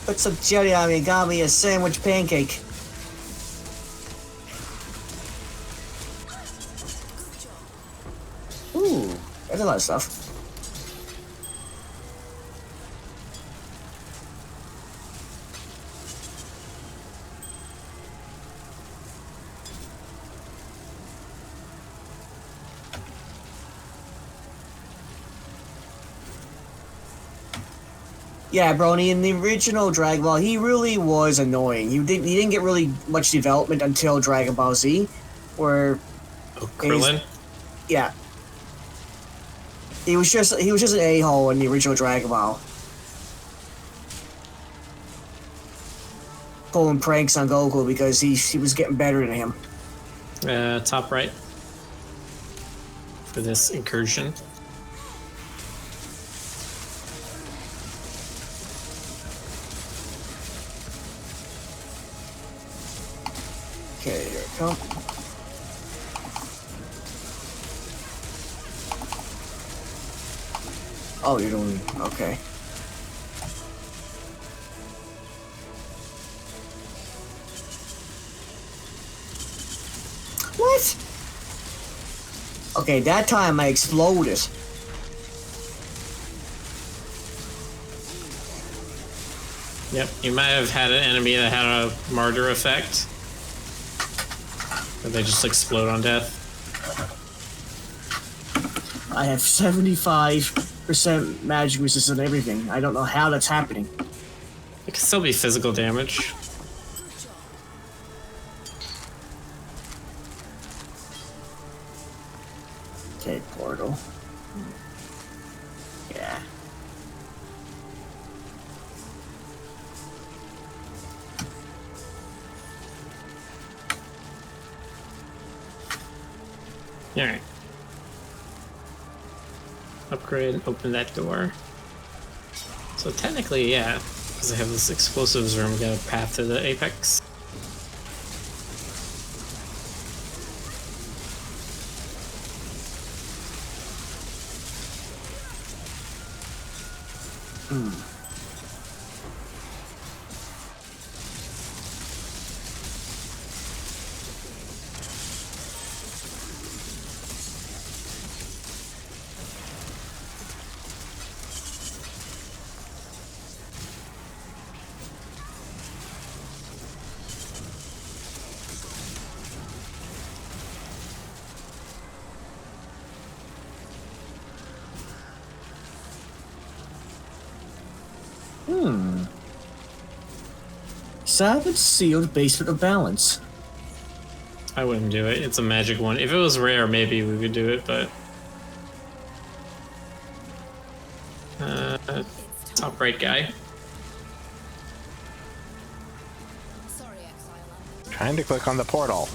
Put some jelly on me, got me a sandwich pancake. Ooh, that's a lot of stuff. Yeah, Brony, in the original Dragon Ball, he really was annoying. He didn't get really much development until Dragon Ball Z, where Krillin? yeah. He was just an a-hole in the original Dragon Ball. Pulling pranks on Goku because he was getting better than him. Top right. For this incursion. Okay, here it comes. Oh, you're doing okay. What? Okay, that time I exploded. Yep, you might have had an enemy that had a martyr effect. Or they just explode on death. I have 75% magic resistance and everything. I don't know how that's happening. It can still be physical damage. Okay, portal. Yeah. Alright. Upgrade, open that door. So technically, yeah, because I have this explosives room, got a path to the apex. Savage sealed basement of balance. I wouldn't do it. It's a magic one. If it was rare, maybe we would do it, but... top right guy. Sorry, Exile. Trying to click on the portal.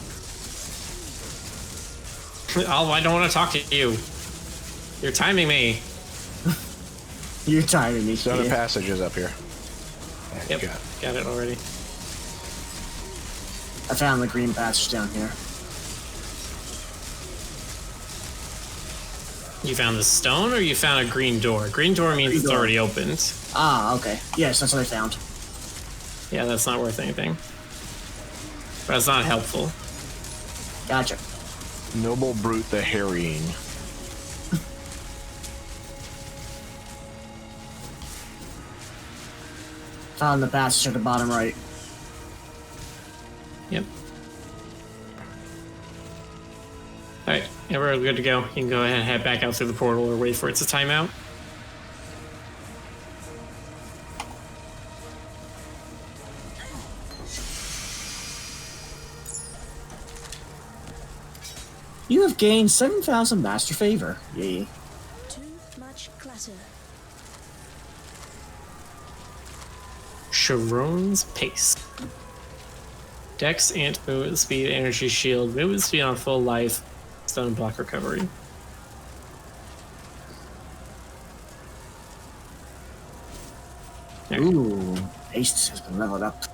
I don't want to talk to you. You're timing me. You're timing me. Zone of yeah. passage is up here. Yep, got it already. I found the green passage down here. You found the stone, or you found a green door? Green door means Green it's door. already opened. Ah, okay. Yes, that's what I found. Yeah, that's not worth anything. But it's not helpful. Gotcha. Noble Brute the Harrying. Found the passage at the bottom right. Yep. Alright, yeah, we're good to go. You can go ahead and head back out through the portal or wait for it to time out. You have gained 7,000 master favor. Yay. Too much clapping. matter? Sharon's Pace. Dex, Ant, Movement Speed, Energy Shield, Movement Speed on full life, Stun Block Recovery. There. Ooh, haste has been leveled up.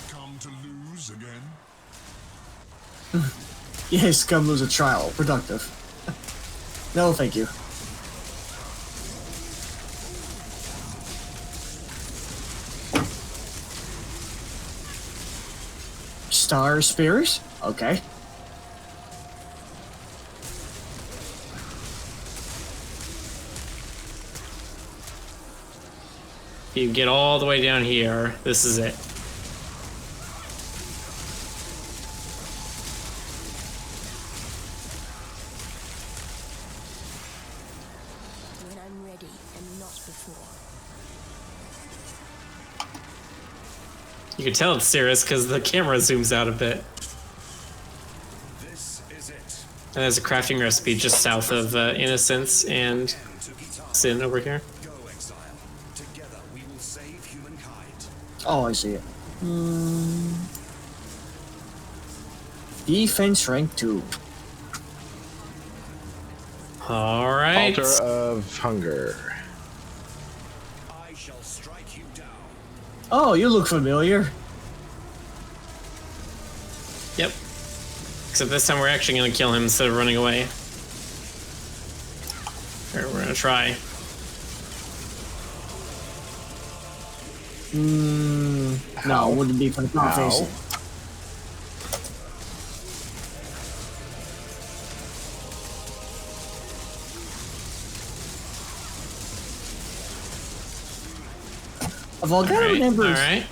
Come to lose again? Yes, come lose a trial. Productive. No, thank you. Star Spirit? Okay. You get all the way down here. This is it. When I'm ready and not before. You can tell it's serious because the camera zooms out a bit. This is it. And there's a crafting recipe just south of Innocence and End to guitar. Sin over here. Go, exile. Together we will save humankind. Oh, I see it. Defense rank 2. All right. Altar of Hunger. I shall strike you down. Oh, you look familiar. Yep. Except this time we're actually going to kill him instead of running away. Or we're going to try. No, it wouldn't be for the face. Of all gotta remember. All right.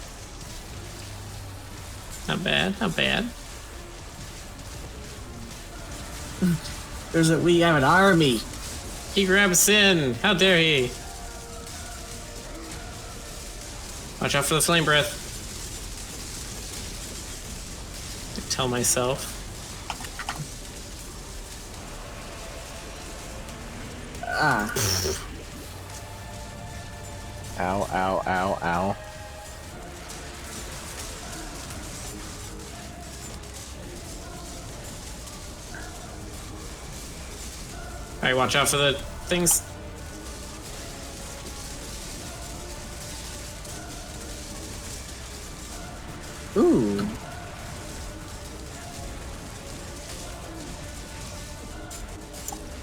Not bad. Not bad. We have an army. He grabs Sin. How dare he? Watch out for the flame breath. I tell myself. Ah. Ow, ow, ow, ow. Alright, watch out for the things. Ooh.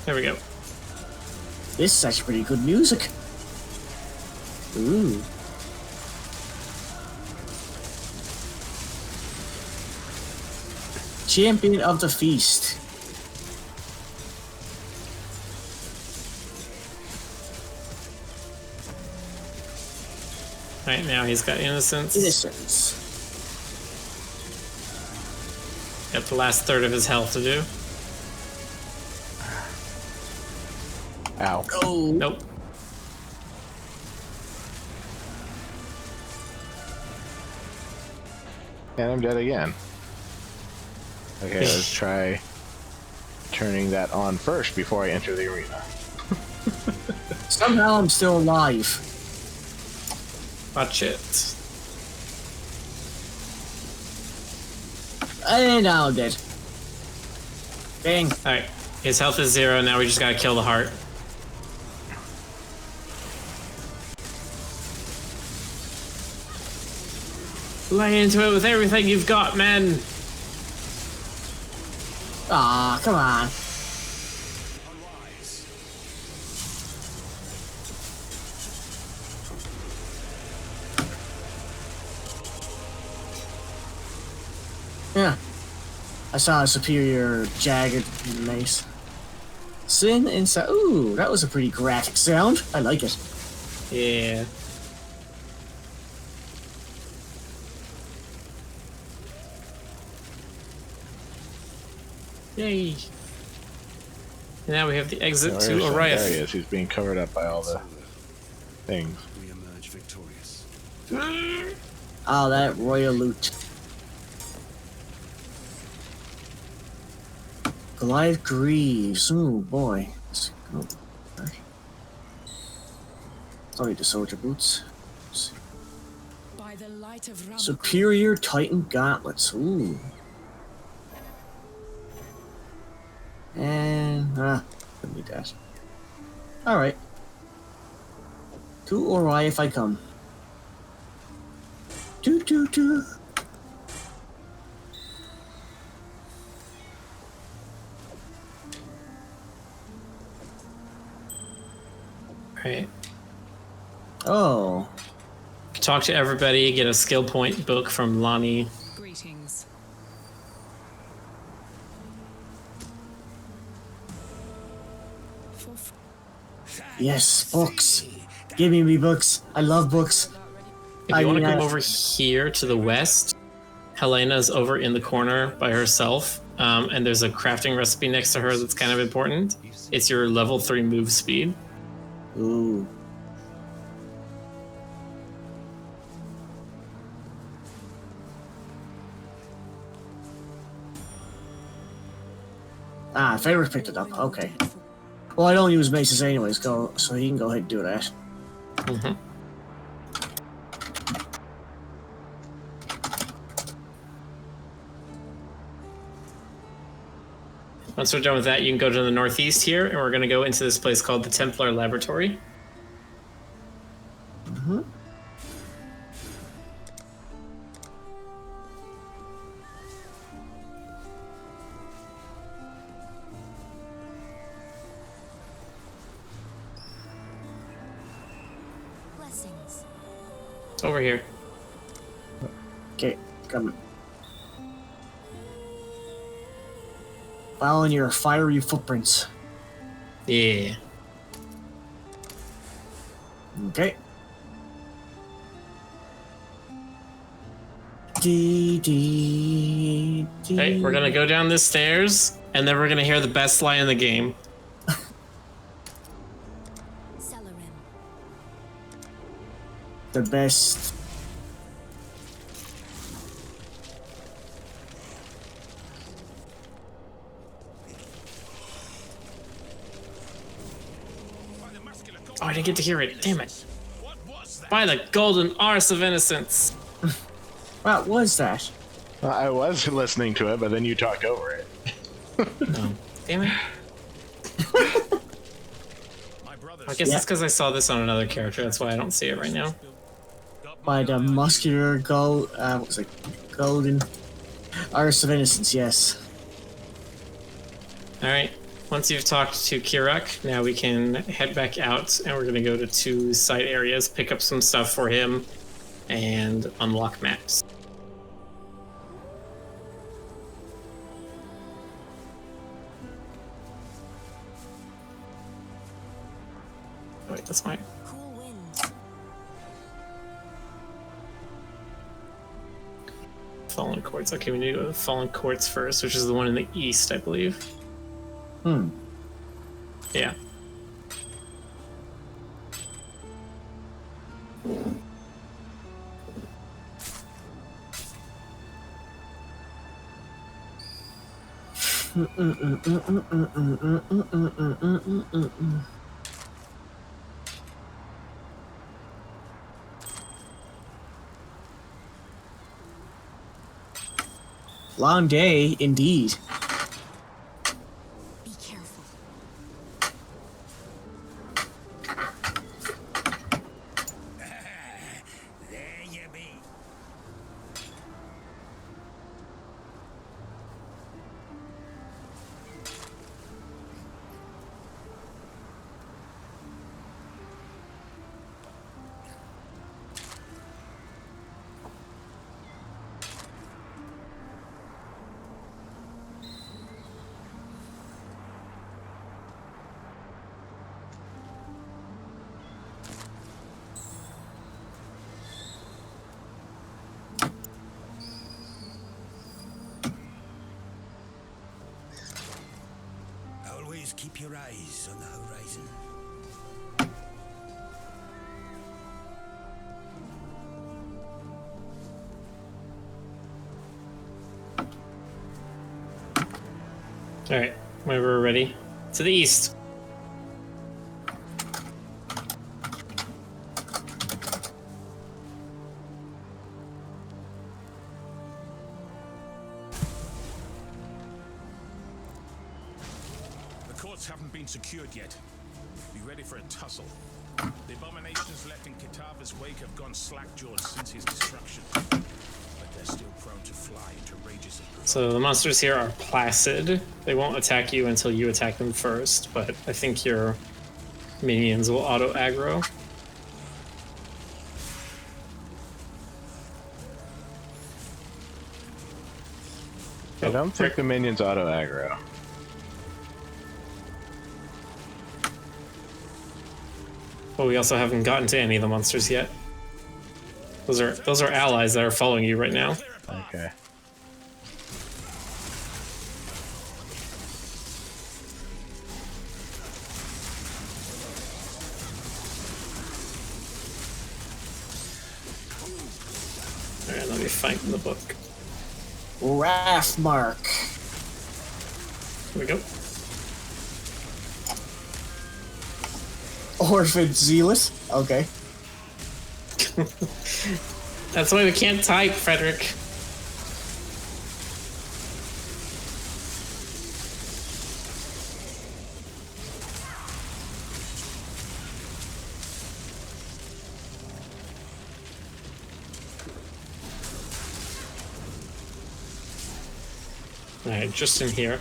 There we go. This is actually pretty good music. Ooh. Champion of the Feast. Alright, now he's got Innocence. Innocence. Got the last third of his health to do. Ow. Oh. Nope. And I'm dead again. Okay, let's try turning that on first before I enter the arena. Somehow I'm still alive. Watch it. And now I'm dead. Bang. Alright. His health is 0, now we just gotta kill the heart. Lay into it with everything you've got, man! Ah, come on. Arise. Yeah. I saw a superior jagged mace. Sin inside. Ooh, that was a pretty graphic sound. I like it. Yeah. Yay! Now we have the exit to There he Oriath. is. He's being covered up by all the things. We emerge victorious. Oh, that royal loot. Goliath Greaves. Oh boy. Let's go. Don't need the soldier boots. By the light of Ram. Superior Titan gauntlets. Ooh. And don't need that. Alright. To Ori if I come. Do. Right. Oh. Talk to everybody, get a skill point book from Lonnie. Greetings. Yes, books. Give me books. I love books. If you want to come over here to the west, Helena's over in the corner by herself, and there's a crafting recipe next to her that's kind of important. It's your level 3 move speed. Ooh. Ah, Favor picked it up. Okay. Well, I don't use maces anyways, so he can go ahead and do that. Mm-hmm. Once we're done with that, you can go to the northeast here, and we're going to go into this place called the Templar Laboratory. Mm-hmm. Blessings. It's over here. Okay, coming. Following your fiery footprints. Yeah. Okay. Dee. Okay, we're going to go down the stairs, and then we're going to hear the best line in the game. Celerin. The best. Oh, I didn't get to hear it. Damn it. By the golden arse of innocence. What was that? I was listening to it, but then you talked over it. Oh, damn it. I guess it's because I saw this on another character. That's why I don't see it right now. By the muscular gold. What was it? Golden arse of innocence. Yes. All right. Once you've talked to Kirak, now we can head back out, and we're going to go to 2 side areas, pick up some stuff for him, and unlock maps. Oh, wait, that's mine. Cool wind. Fallen Courts. Okay, we need to go to Fallen Courts first, which is the one in the east, I believe. Hmm. Yeah. Long day, indeed. Be careful. There you be. Keep your eyes on the horizon. Alright, whenever we're ready. To the east. The courts haven't been secured yet. Be ready for a tussle. The abominations left in Kitava's wake have gone slack-jawed since his destruction. But they're still prone to fly into rages of... So the monsters here are placid. They won't attack you until you attack them first, but I think your minions will auto-aggro. I don't think the minions auto aggro. But we also haven't gotten to any of the monsters yet. Those are allies that are following you right now. Okay. Alright, let me find the book. Rathmark. Here we go. Orphan Zealous. Okay. That's why we can't type, Frederick. Alright, just in here.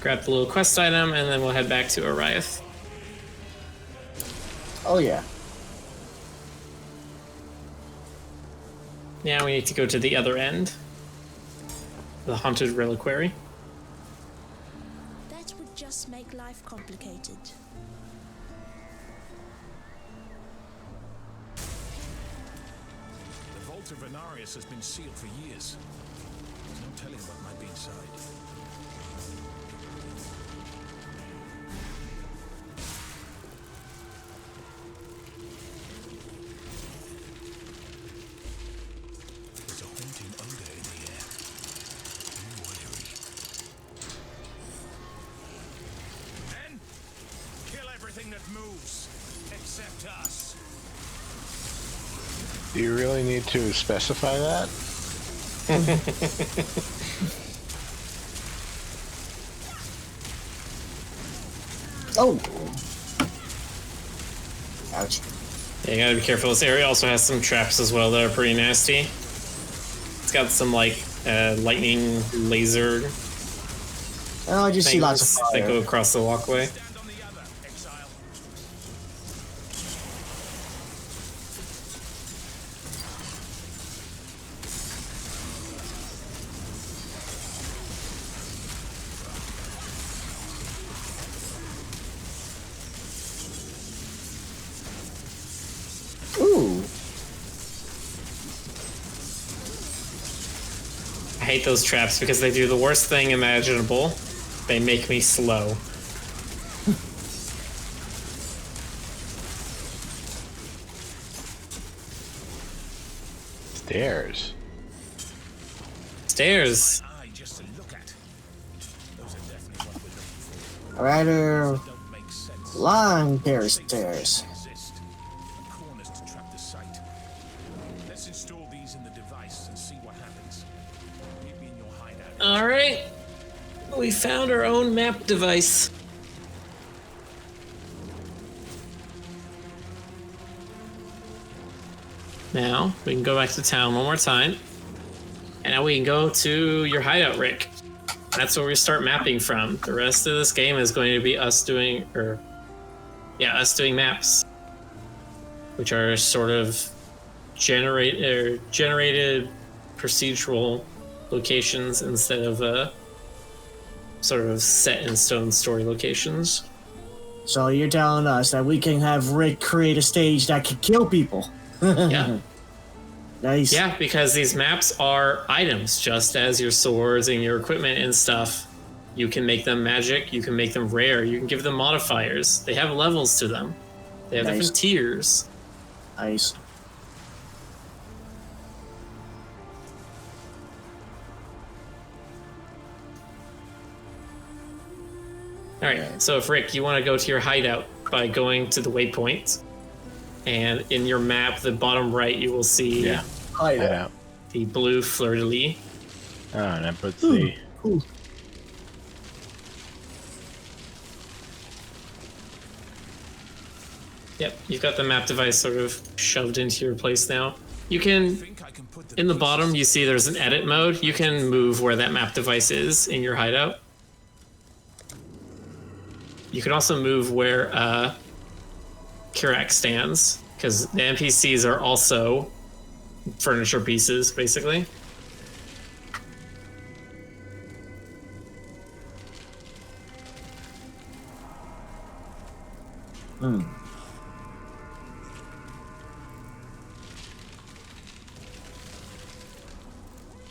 Grab the little quest item, and then we'll head back to Ariath. Oh yeah. Now we need to go to the other end. The Haunted Reliquary. That would just make life complicated. The Vault of Venarius has been sealed for years. There's no telling what might be inside. There's a haunting odor in the air. Wiry. Men, kill everything that moves, except us. Do you really need to specify that? Oh. Ouch. Yeah, you gotta be careful. This area also has some traps as well that are pretty nasty. It's got some, like, lightning laser Oh, I just see lots of things that fire. go across the walkway. Stand on the other, exile. Ooh. I hate those traps because they do the worst thing imaginable. They make me slow. Stairs. Stairs. Eye just to look at. Those are definitely what we're looking for. Rather Don't make sense. long pair of stairs. Exist. Corners to trap the sight. Let's install these in the device and see what happens. Meet me in your hideout. Alright. We found our own map device. Now, we can go back to town one more time. And now we can go to your hideout, Rick. That's where we start mapping from. The rest of this game is going to be us doing, us doing maps. Which are sort of generated procedural locations instead of sort of set in stone story locations. So you're telling us that we can have Rick create a stage that can kill people? Yeah. Nice. Yeah, because these maps are items, just as your swords and your equipment and stuff. You can make them magic, you can make them rare, you can give them modifiers. They have levels to them. They have Nice. different tiers. Nice. Alright, so if Rick, you want to go to your hideout by going to the waypoint, and in your map, the bottom right, you will see Hideout. the blue fleur-de-lis. Oh, and that puts the... Cool. Yep, you've got the map device sort of shoved into your place now. You can, Think I can put in the bottom, you see there's an edit mode. You can move where that map device is in your hideout. You can also move where Kirak stands, because the NPCs are also furniture pieces, basically.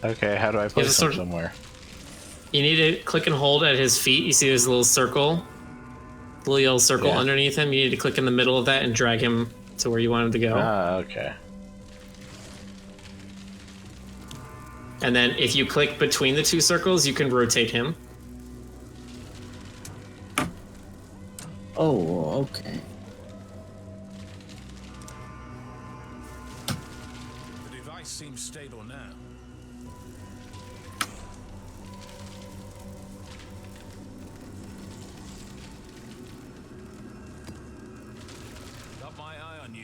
Okay, how do I place just him sort of- somewhere? You need to click and hold at his feet. You see there's a little circle, little yellow circle Yeah. underneath him. You need to click in the middle of that and drag him to where you want him to go. Ah, okay. And then if you click between the two circles, you can rotate him. Oh, okay. The device seems stable now. Got my eye on you.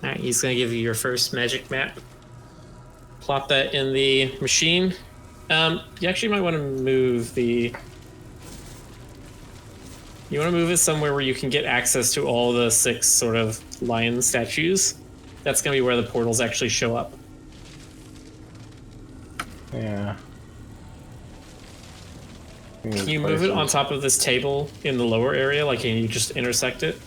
All right, he's gonna give you your first magic map. Plop that in the machine. You actually might want to move the. You want to move it somewhere where you can get access to all the 6 sort of lion statues. That's gonna be where the portals actually show up. Yeah. Can you move it on top of this table in the lower area? Like, can you just intersect it?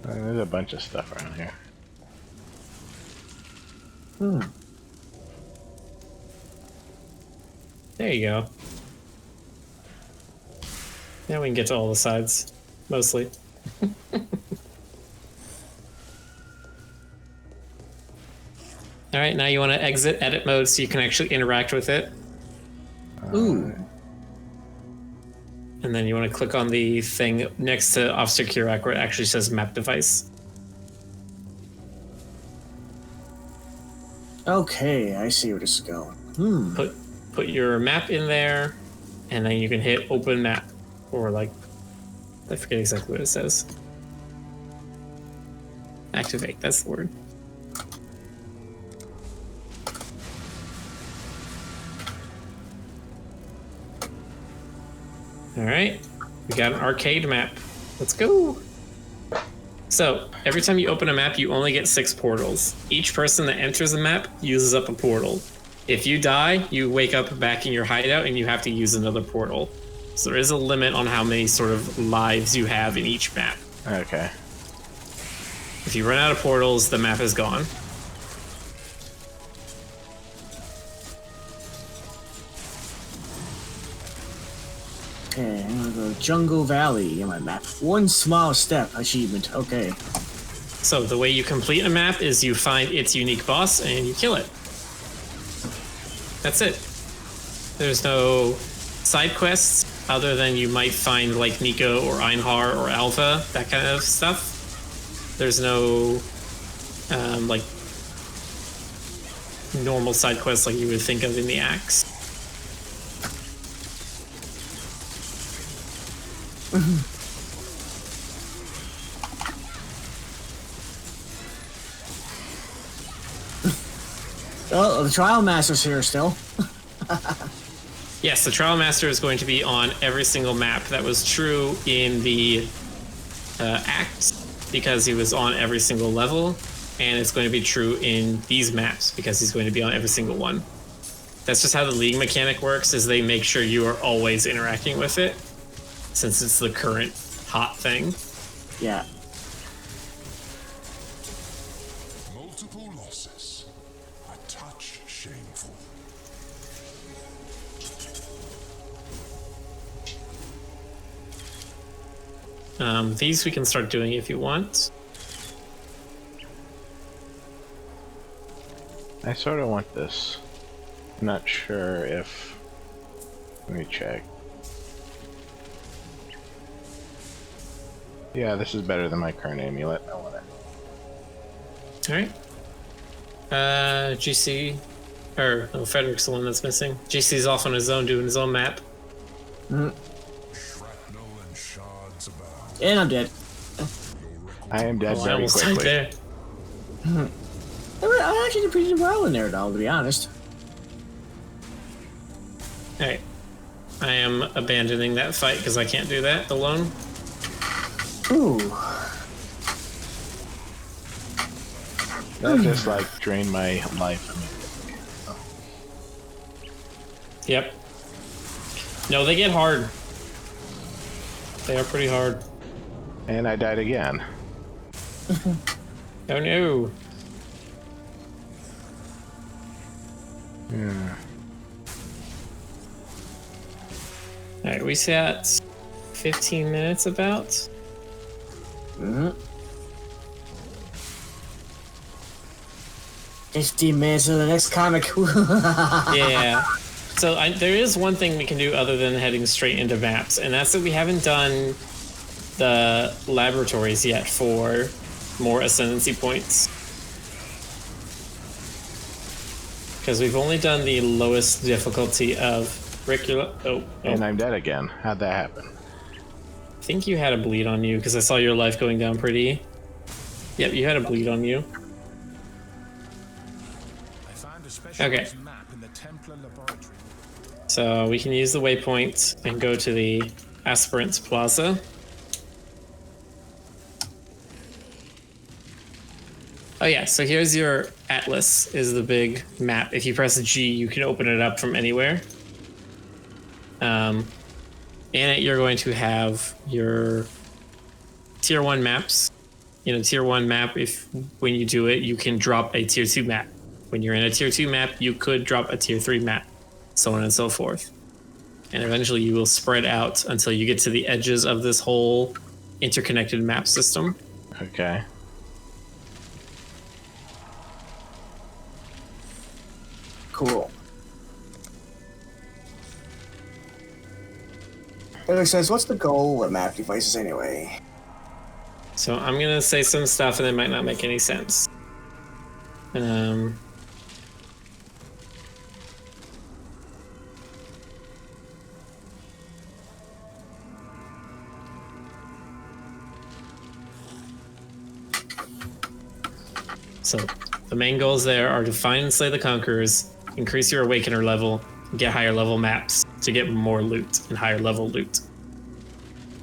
There's a bunch of stuff around here. There you go. Now we can get to all the sides, mostly. All right, now you want to exit edit mode so you can actually interact with it. Ooh. And then you want to click on the thing next to Officer Kirak where it actually says map device. Okay, I see where this is going. Put your map in there, and then you can hit open map, or like, I forget exactly what it says. Activate, that's the word. All right, we got an arcade map. Let's go. So every time you open a map, you only get 6 portals. Each person that enters the map uses up a portal. If you die, you wake up back in your hideout and you have to use another portal. So there is a limit on how many sort of lives you have in each map. Okay. If you run out of portals, the map is gone. Okay, I'm gonna go Jungle Valley in my map. 1 small step achievement. Okay. So the way you complete a map is you find its unique boss and you kill it. That's it. There's no side quests other than you might find like Nico or Einhar or Alpha, that kind of stuff. There's no like normal side quests like you would think of in the Axe. Oh, the Trial Master's here still. Yes, the Trial Master is going to be on every single map. That was true in the act because he was on every single level, and it's going to be true in these maps because he's going to be on every single one. That's just how the league mechanic works, is they make sure you are always interacting with it, since it's the current hot thing. Yeah. Multiple losses. A touch shameful. These we can start doing if you want. I sort of want this. I'm not sure if... Let me check. Yeah, this is better than my current amulet. I want it. Alright. GC... Or, no, Frederick's the one that's missing. GC's off on his own, doing his own map. Shrapnel and shards about. And I'm dead. I am dead Oh, I very almost died quickly. there. I actually did pretty well in there, though, to be honest. Alright. I am abandoning that fight because I can't do that alone. Ooh. That just like drained my life. Yep. No, they get hard. They are pretty hard. And I died again. Oh no. Yeah. Alright, we sat 15 minutes about. Mm-hmm. 15 minutes of the next comic. Yeah. So there is one thing we can do other than heading straight into maps, and that's that we haven't done the laboratories yet for more ascendancy points. Because we've only done the lowest difficulty of Ricula. Oh, And I'm dead again. How'd that happen? I think you had a bleed on you because I saw your life going down pretty. Yep, you had a bleed on you. I found a Okay. specialized map in the Templar laboratory. So we can use the waypoint and go to the Aspirants Plaza. Oh yeah, so here's your atlas, is the big map. If you press G, you can open it up from anywhere. In it, you're going to have your tier 1 maps. In a tier 1 map, when you do it, you can drop a tier 2 map. When you're in a tier 2 map, you could drop a tier 3 map, so on and so forth. And eventually you will spread out until you get to the edges of this whole interconnected map system. Okay. Cool. It says, what's the goal with map devices anyway? So I'm gonna say some stuff and it might not make any sense. So the main goals there are to find and slay the Conquerors, increase your Awakener level, and get higher level maps to get more loot and higher level loot.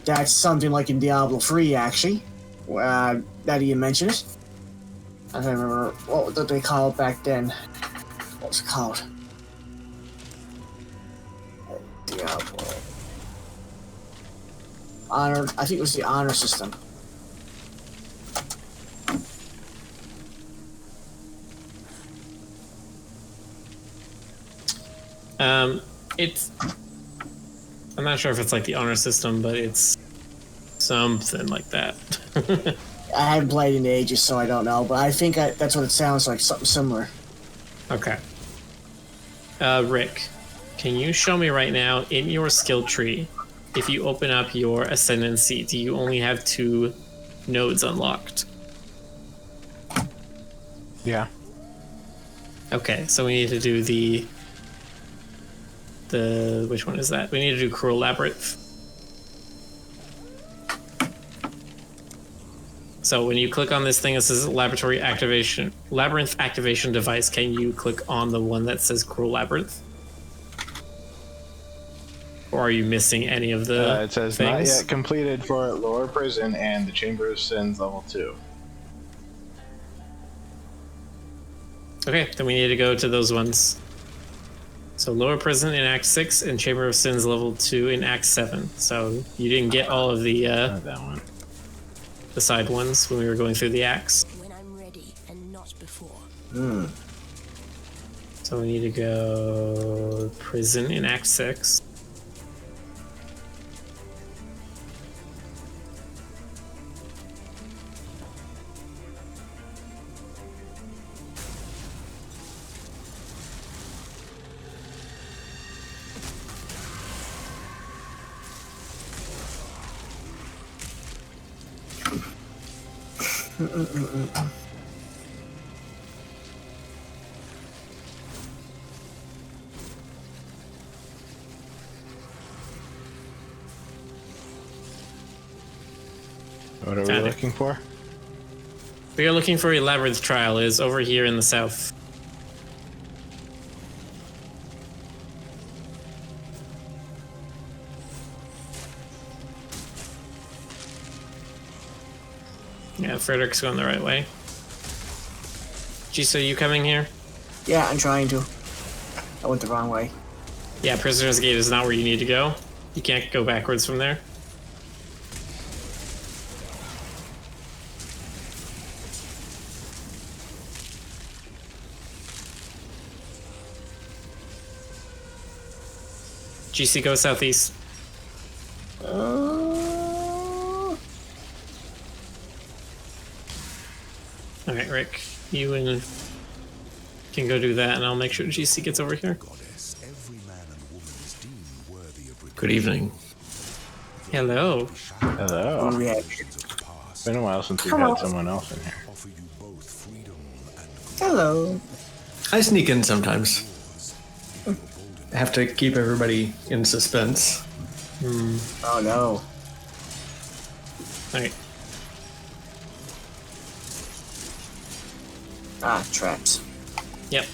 That's something like in Diablo 3, actually. That you mentioned it. I don't remember what did they call it back then. What was it called? Diablo. Honor. I think it was the honor system. It's... I'm not sure if it's like the honor system, but it's something like that. I haven't played in ages, so I don't know. But I think that's what it sounds like. Something similar. Okay. Rick, can you show me right now in your skill tree, if you open up your ascendancy, do you only have 2 nodes unlocked? Yeah. Okay, so we need to do the which one is that? We need to do Cruel Labyrinth. So when you click on this thing that says laboratory activation, labyrinth activation device, can you click on the one that says Cruel Labyrinth? Or are you missing any of the It says things? not yet completed for Lower Prison and the Chamber of Sins level 2. Okay, then we need to go to those ones. So Lower Prison in Act 6 and Chamber of Sins level 2 in Act 7. So you didn't get all of the Not that one. the side ones when we were going through the acts. When I'm ready and not before. So we need to go Prison in Act 6. What are we Found it. looking for? We are looking for a Labyrinth Trial. It is over here in the south. Yeah, Frederick's going the right way. Gisa, you coming here? Yeah, I'm trying to. I went the wrong way. Yeah, Prisoner's Gate is not where you need to go. You can't go backwards from there. GC, go southeast. Alright, Rick. You and can go do that, and I'll make sure GC gets over here. Goddess, every man and woman is deemed worthy of Good evening. Hello. Hello. We had- recollections of the past. Been a while since we've Come had on. someone else in here. Offer you both freedom and Hello. I sneak in sometimes. I have to keep everybody in suspense. Oh no. Alright. Ah, traps. Yep.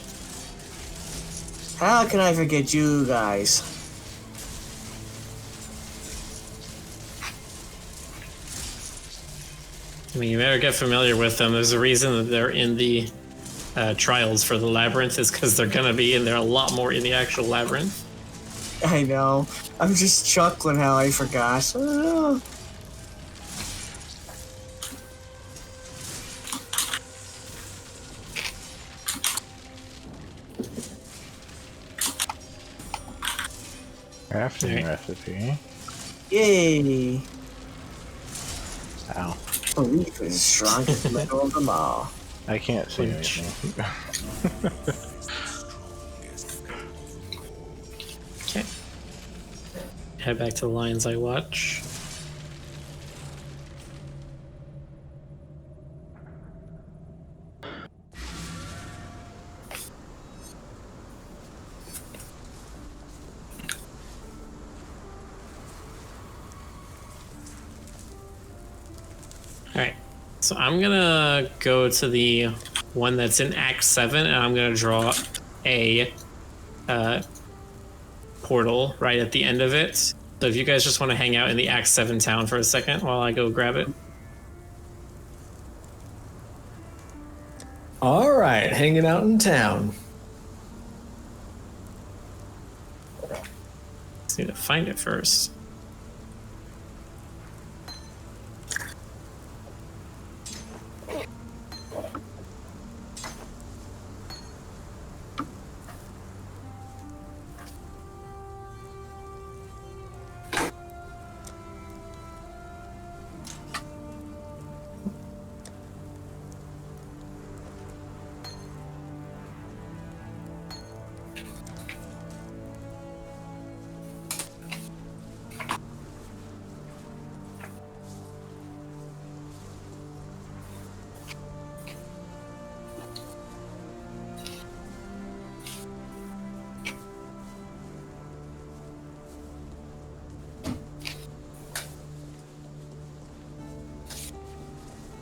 How can I forget you guys? I mean, you better get familiar with them. There's a reason that they're in the trials for the labyrinth, is because they're gonna be in there a lot more in the actual labyrinth. I know. I'm just chuckling how I forgot. Ah. Crafting Alright. recipe. Yay. Ow. Belief is the strongest metal of them all. I can't see anything. Okay. Head back to the Lions I watch. Alright, so I'm gonna go to the one that's in Act 7, and I'm gonna draw a portal right at the end of it. So if you guys just want to hang out in the Act 7 town for a second while I go grab it. All right, hanging out in town. Just need to find it first.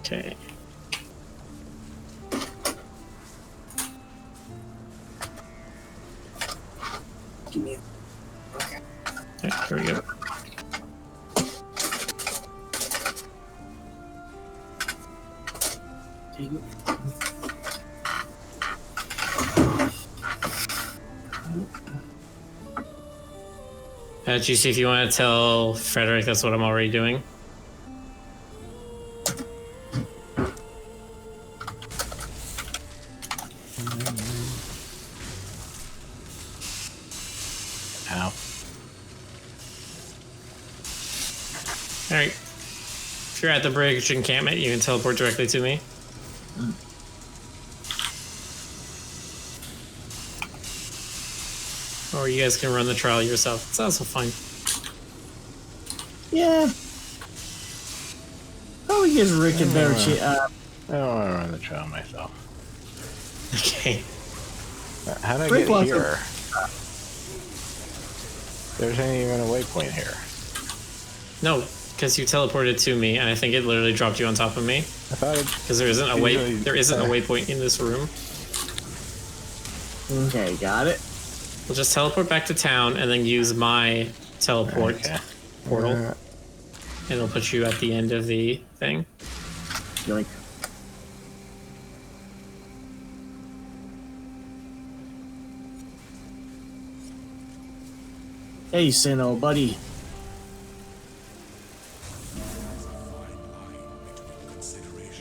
Okay. Alright, GC, if you want to tell Frederick that's what I'm already doing. Ow. Alright. If you're at the bridge encampment, you can teleport directly to me. Or you guys can run the trial yourself. It's also fine. Yeah. Probably gives Rick a better chance. I don't want to run the trial myself. Okay. How did I Rick get wants here? There's ain't even a waypoint here. No, because you teleported to me, and I think it literally dropped you on top of me. I thought it... Because there isn't a waypoint in this room. Okay, got it. We'll just teleport back to town and then use my teleport portal. And it'll put you at the end of the thing. Yoink. Hey, Sinnoh, buddy.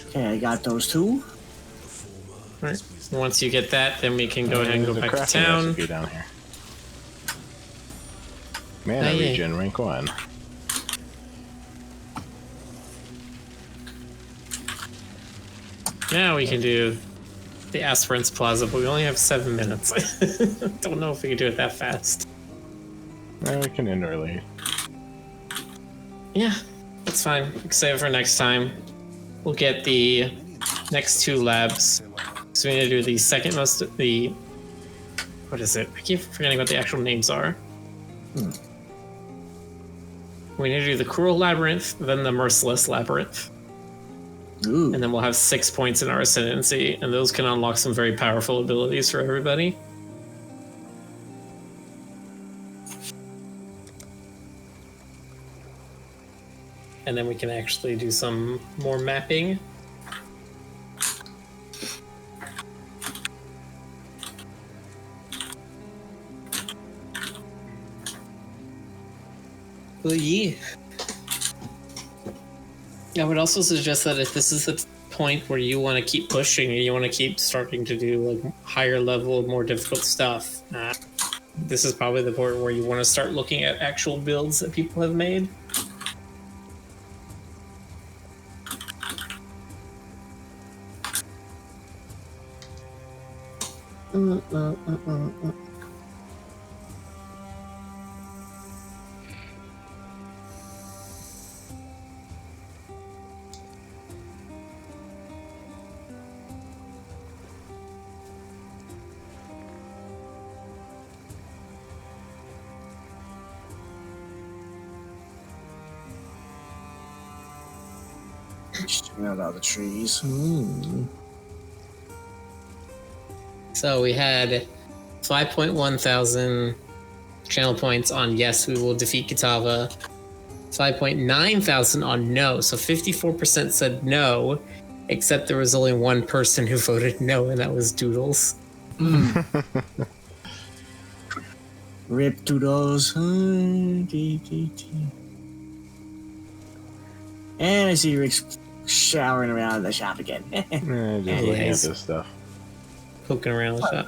Okay, I got those two. Alright. Once you get that, then we can go ahead and go back to town. Recipe down here. Mana regen, rank 1. Now we can do the Aspirants Plaza, but we only have 7 minutes. Don't know if we can do it that fast. No, we can end early. Yeah, that's fine. We can save it for next time. We'll get the next 2 labs. So we need to do the second most, what is it? I keep forgetting what the actual names are. We need to do the Cruel Labyrinth, then the Merciless Labyrinth. Ooh. And then we'll have 6 points in our Ascendancy, and those can unlock some very powerful abilities for everybody. And then we can actually do some more mapping. Well, yeah. I would also suggest that if this is the point where you want to keep pushing and you want to keep starting to do like higher level, more difficult stuff, this is probably the point where you want to start looking at actual builds that people have made. Checking out all the trees. So we had 5.1 thousand channel points on yes, we will defeat Kitava. 5.9 thousand on no. So 54% said no, except there was only one person who voted no, and that was Doodles. Rip Doodles. And I see Rick's showering around the shop again. Just looking at this stuff. Poking around the shop.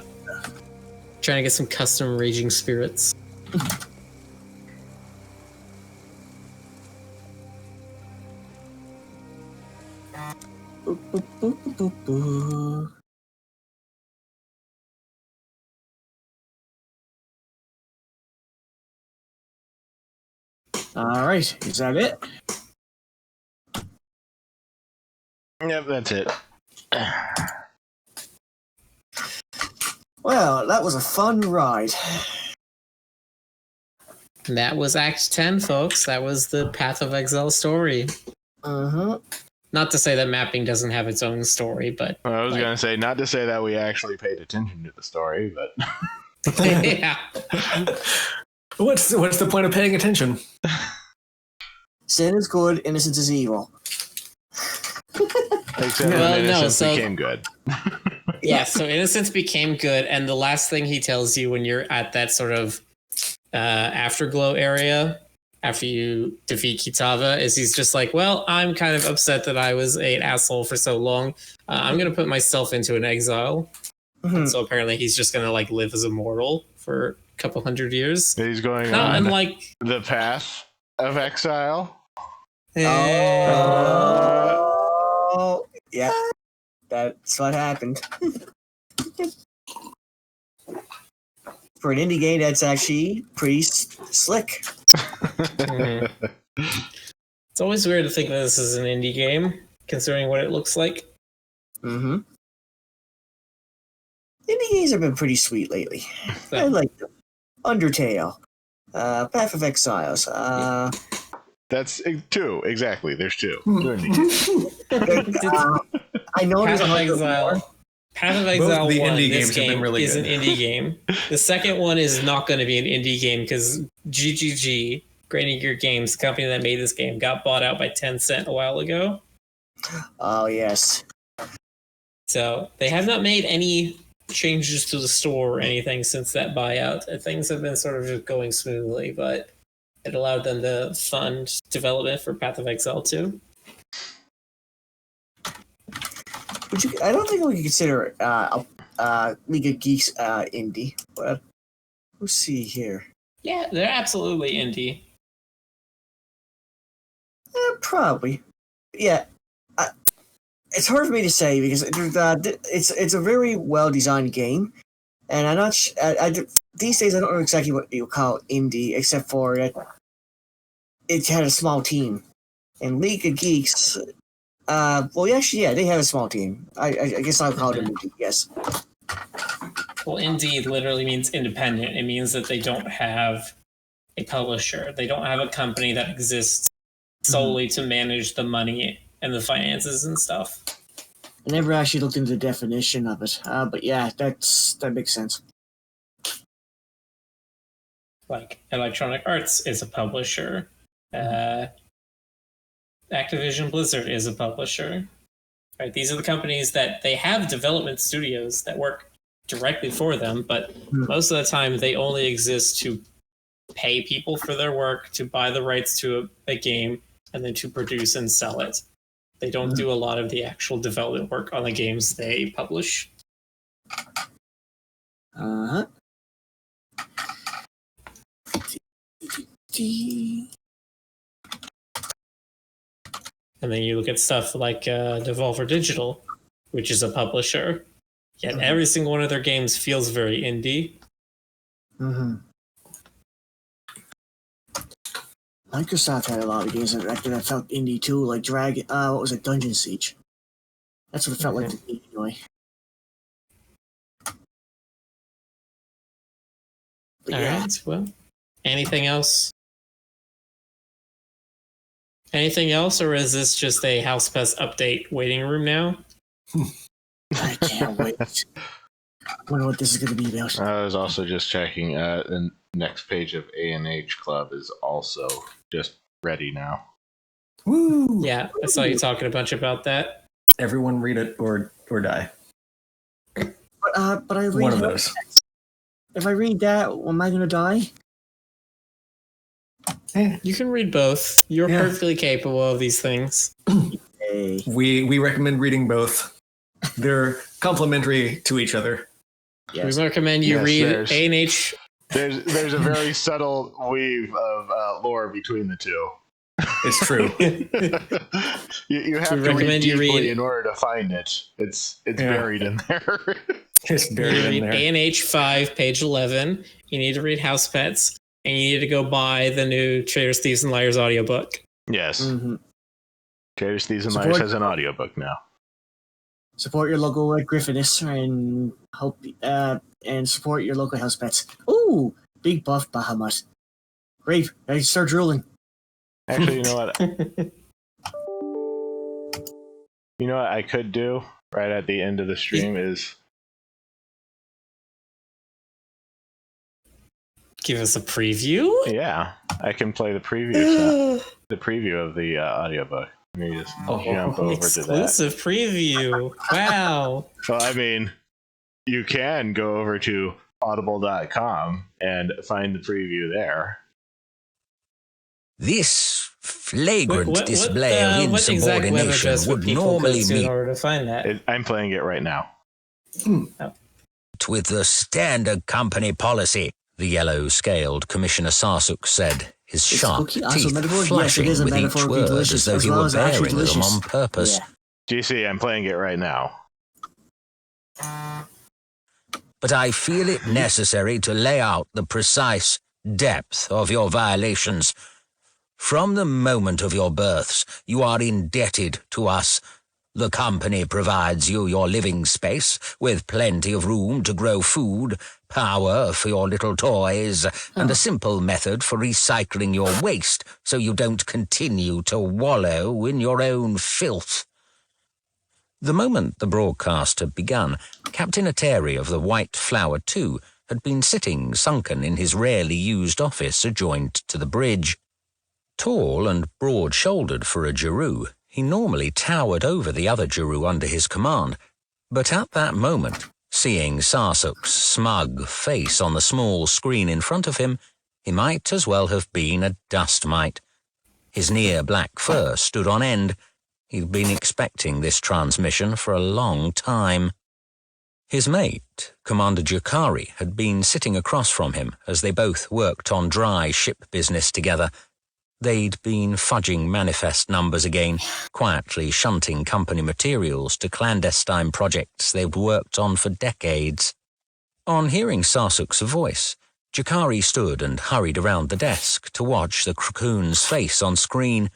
Trying to get some custom Raging Spirits. All right, is that it? Yep, that's it. Well, that was a fun ride. That was Act 10, folks. That was the Path of Exile story. Not to say that mapping doesn't have its own story, but... Well, I was going to say, not to say that we actually paid attention to the story, but... Yeah. What's the point of paying attention? Sin is good, innocence is evil. Except Well, when no, Innocence so- became good. Yeah, so Innocence became good, and the last thing he tells you when you're at that sort of afterglow area, after you defeat Kitava, is he's just like, well, I'm kind of upset that I was an asshole for so long. I'm going to put myself into an exile. And so apparently he's just going to like live as a mortal for a couple hundred years. He's going Not on unlike... the Path of Exile. Oh, yeah. That's what happened. For an indie game, that's actually pretty slick. It's always weird to think that this is an indie game, considering what it looks like. Mm-hmm. Indie games have been pretty sweet lately. So, I like them. Undertale, Path of Exiles. That's two, exactly. There's two. Two indie games. I know Path there's of 100 more. Exile. Path of Exile the 1, indie this games have been game really is good. an indie game. The second one is not going to be an indie game because GGG, Graining Gear Games, the company that made this game, got bought out by Tencent a while ago. Oh, yes. So they have not made any changes to the store or anything since that buyout. Things have been sort of just going smoothly, but it allowed them to fund development for Path of Exile 2. I don't think we can consider League of Geeks indie, but we'll see here. Yeah, they're absolutely indie. Probably. Yeah. It's hard for me to say because it's a very well designed game, and I'm not. These days I don't know exactly what you call indie, except for it had a small team. And League of Geeks, well, actually, yeah, they have a small team. I guess I'll call them indie. Yes. Well, indie literally means independent. It means that they don't have a publisher. They don't have a company that exists solely to manage the money and the finances and stuff. I never actually looked into the definition of it, but yeah, that makes sense. Like Electronic Arts is a publisher. Activision Blizzard is a publisher. Right? These are the companies that they have development studios that work directly for them, but most of the time they only exist to pay people for their work, to buy the rights to a game, and then to produce and sell it. They don't do a lot of the actual development work on the games they publish. Uh-huh. And then you look at stuff like Devolver Digital, which is a publisher. Yet every single one of their games feels very indie. Mm-hmm. Microsoft had a lot of games that felt indie too, like what was it, Dungeon Siege? That's what it felt like to me, anyway. But yeah. Alright, well, anything else? Anything else, or is this just a House Pass update waiting room now? I can't wait. I wonder what this is going to be about. I was also just checking. The next page of A&H Club is also just ready now. Woo! Yeah, I saw you talking a bunch about that. Everyone read it or die. But I read One of those. If I read that, am I going to die? You can read both. You're perfectly capable of these things. Hey. We recommend reading both. They're complementary to each other. Yes. We recommend you read A&H. There's a very subtle weave of lore between the two. It's true. you have to read deeply in order to find it. It's buried in there. It's buried in there. A&H 5, page 11. You need to read House Pets, and you need to go buy the new Traitors, Thieves, and Liars audiobook. Yes. Mm-hmm. Traitors, Thieves, and Liars has an audiobook now. Support your local Griffin and hope and support your local House Pets. Ooh, big buff Bahamut. Great, I start drooling. Actually, you know what? You know what I could do right at the end of the stream is give us a preview. Yeah, I can play the preview. The preview of the audiobook. Let me just jump over to that. Exclusive preview. Wow. Well, I mean, you can go over to audible.com and find the preview there. This flagrant display of what exact web insubordination address would would people go normally to in meet order to find that? I'm playing it right now. with the standard company policy, the yellow-scaled Commissioner Sarsuk said, his sharp teeth flashing with each word as though he were bearing them on purpose. Yeah. GC, I'm playing it right now. But I feel it necessary to lay out the precise depth of your violations. From the moment of your births, you are indebted to us. The company provides you your living space, with plenty of room to grow food, power for your little toys, and a simple method for recycling your waste so you don't continue to wallow in your own filth. The moment the broadcast had begun, Captain Ateri of the White Flower 2 had been sitting sunken in his rarely used office adjoined to the bridge. Tall and broad-shouldered for a Jeru, he normally towered over the other Jeru under his command, but at that moment, seeing Sarsuk's smug face on the small screen in front of him, he might as well have been a dust mite. His near black fur stood on end. He'd been expecting this transmission for a long time. His mate, Commander Jakari, had been sitting across from him as they both worked on dry ship business together. They'd been fudging manifest numbers again, quietly shunting company materials to clandestine projects they'd worked on for decades. On hearing Sarsuk's voice, Jakari stood and hurried around the desk to watch the Krakoon's face on screen.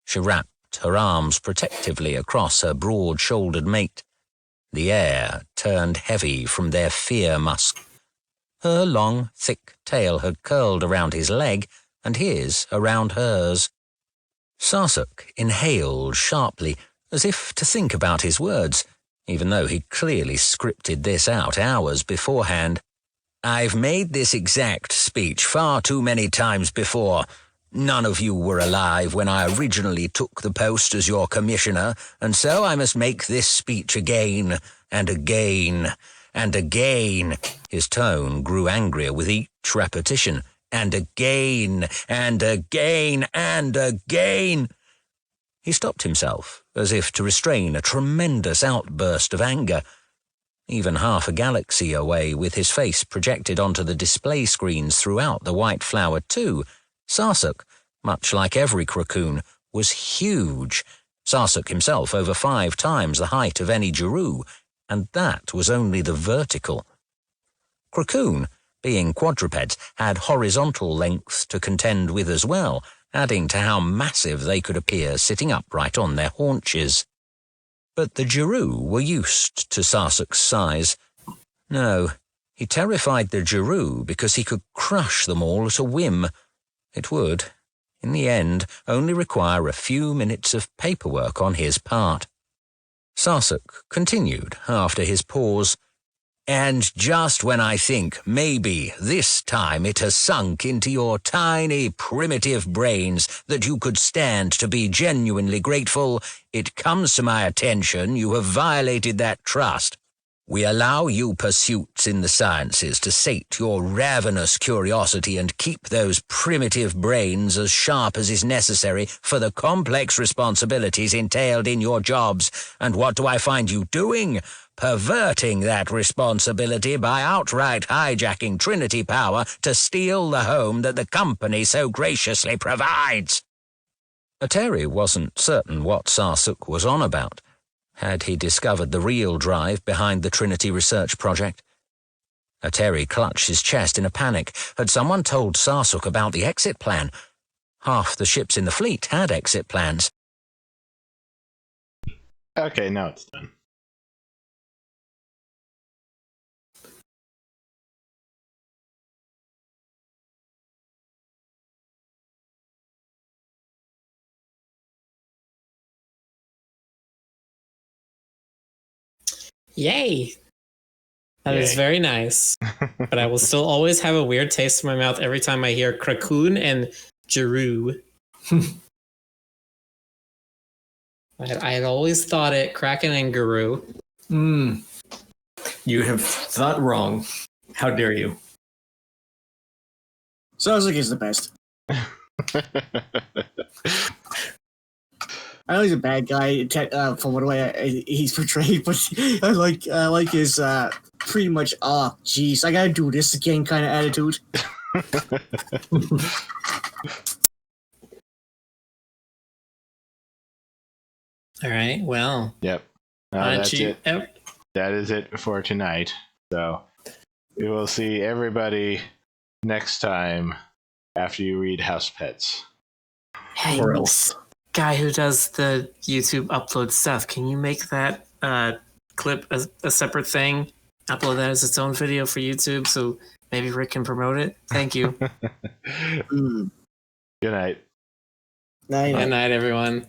She wrapped her arms protectively across her broad-shouldered mate. The air turned heavy from their fear musk. Her long, thick tail had curled around his leg, and his around hers. Sarsuk inhaled sharply, as if to think about his words, even though he'd clearly scripted this out hours beforehand. I've made this exact speech far too many times before. None of you were alive when I originally took the post as your commissioner, and so I must make this speech again, and again, and again. His tone grew angrier with each repetition. And again, and again, and again. He stopped himself, as if to restrain a tremendous outburst of anger. Even half a galaxy away, with his face projected onto the display screens throughout the White Flower 2, Sarsuk, much like every Krakoon, was huge. Sarsuk himself over 5 times the height of any Jeru, and that was only the vertical. Krakoon, being quadrupeds, had horizontal length to contend with as well, adding to how massive they could appear sitting upright on their haunches. But the Jeru were used to Sarsuk's size. No, he terrified the Jeru because he could crush them all at a whim. It would, in the end, only require a few minutes of paperwork on his part. Sarsuk continued after his pause. And just when I think maybe this time it has sunk into your tiny, primitive brains that you could stand to be genuinely grateful, it comes to my attention you have violated that trust. We allow you pursuits in the sciences to sate your ravenous curiosity and keep those primitive brains as sharp as is necessary for the complex responsibilities entailed in your jobs. And what do I find you doing? Perverting that responsibility by outright hijacking Trinity power to steal the home that the company so graciously provides. Ateri wasn't certain what Sarsuk was on about. Had he discovered the real drive behind the Trinity research project? Ateri clutched his chest in a panic. Had someone told Sarsuk about the exit plan? Half the ships in the fleet had exit plans. Okay, now it's done. Yay! That is Yay. very nice. But I will still always have a weird taste in my mouth every time I hear Krakoon and Jeru. I had always thought it Kraken and Guru. You have thought wrong. How dare you? Sounds like he's the best. I know he's a bad guy from what way he's portrayed, but I like his pretty much jeez, I gotta do this again kind of attitude. All right. Well. Yep. That's it. That is it for tonight. So we will see everybody next time after you read House Pets. Hey, Or else. guy who does the YouTube upload stuff, can you make that clip a separate thing? Upload that as its own video for YouTube so maybe Rick can promote it? Thank you. Good night. Night. Good night, everyone.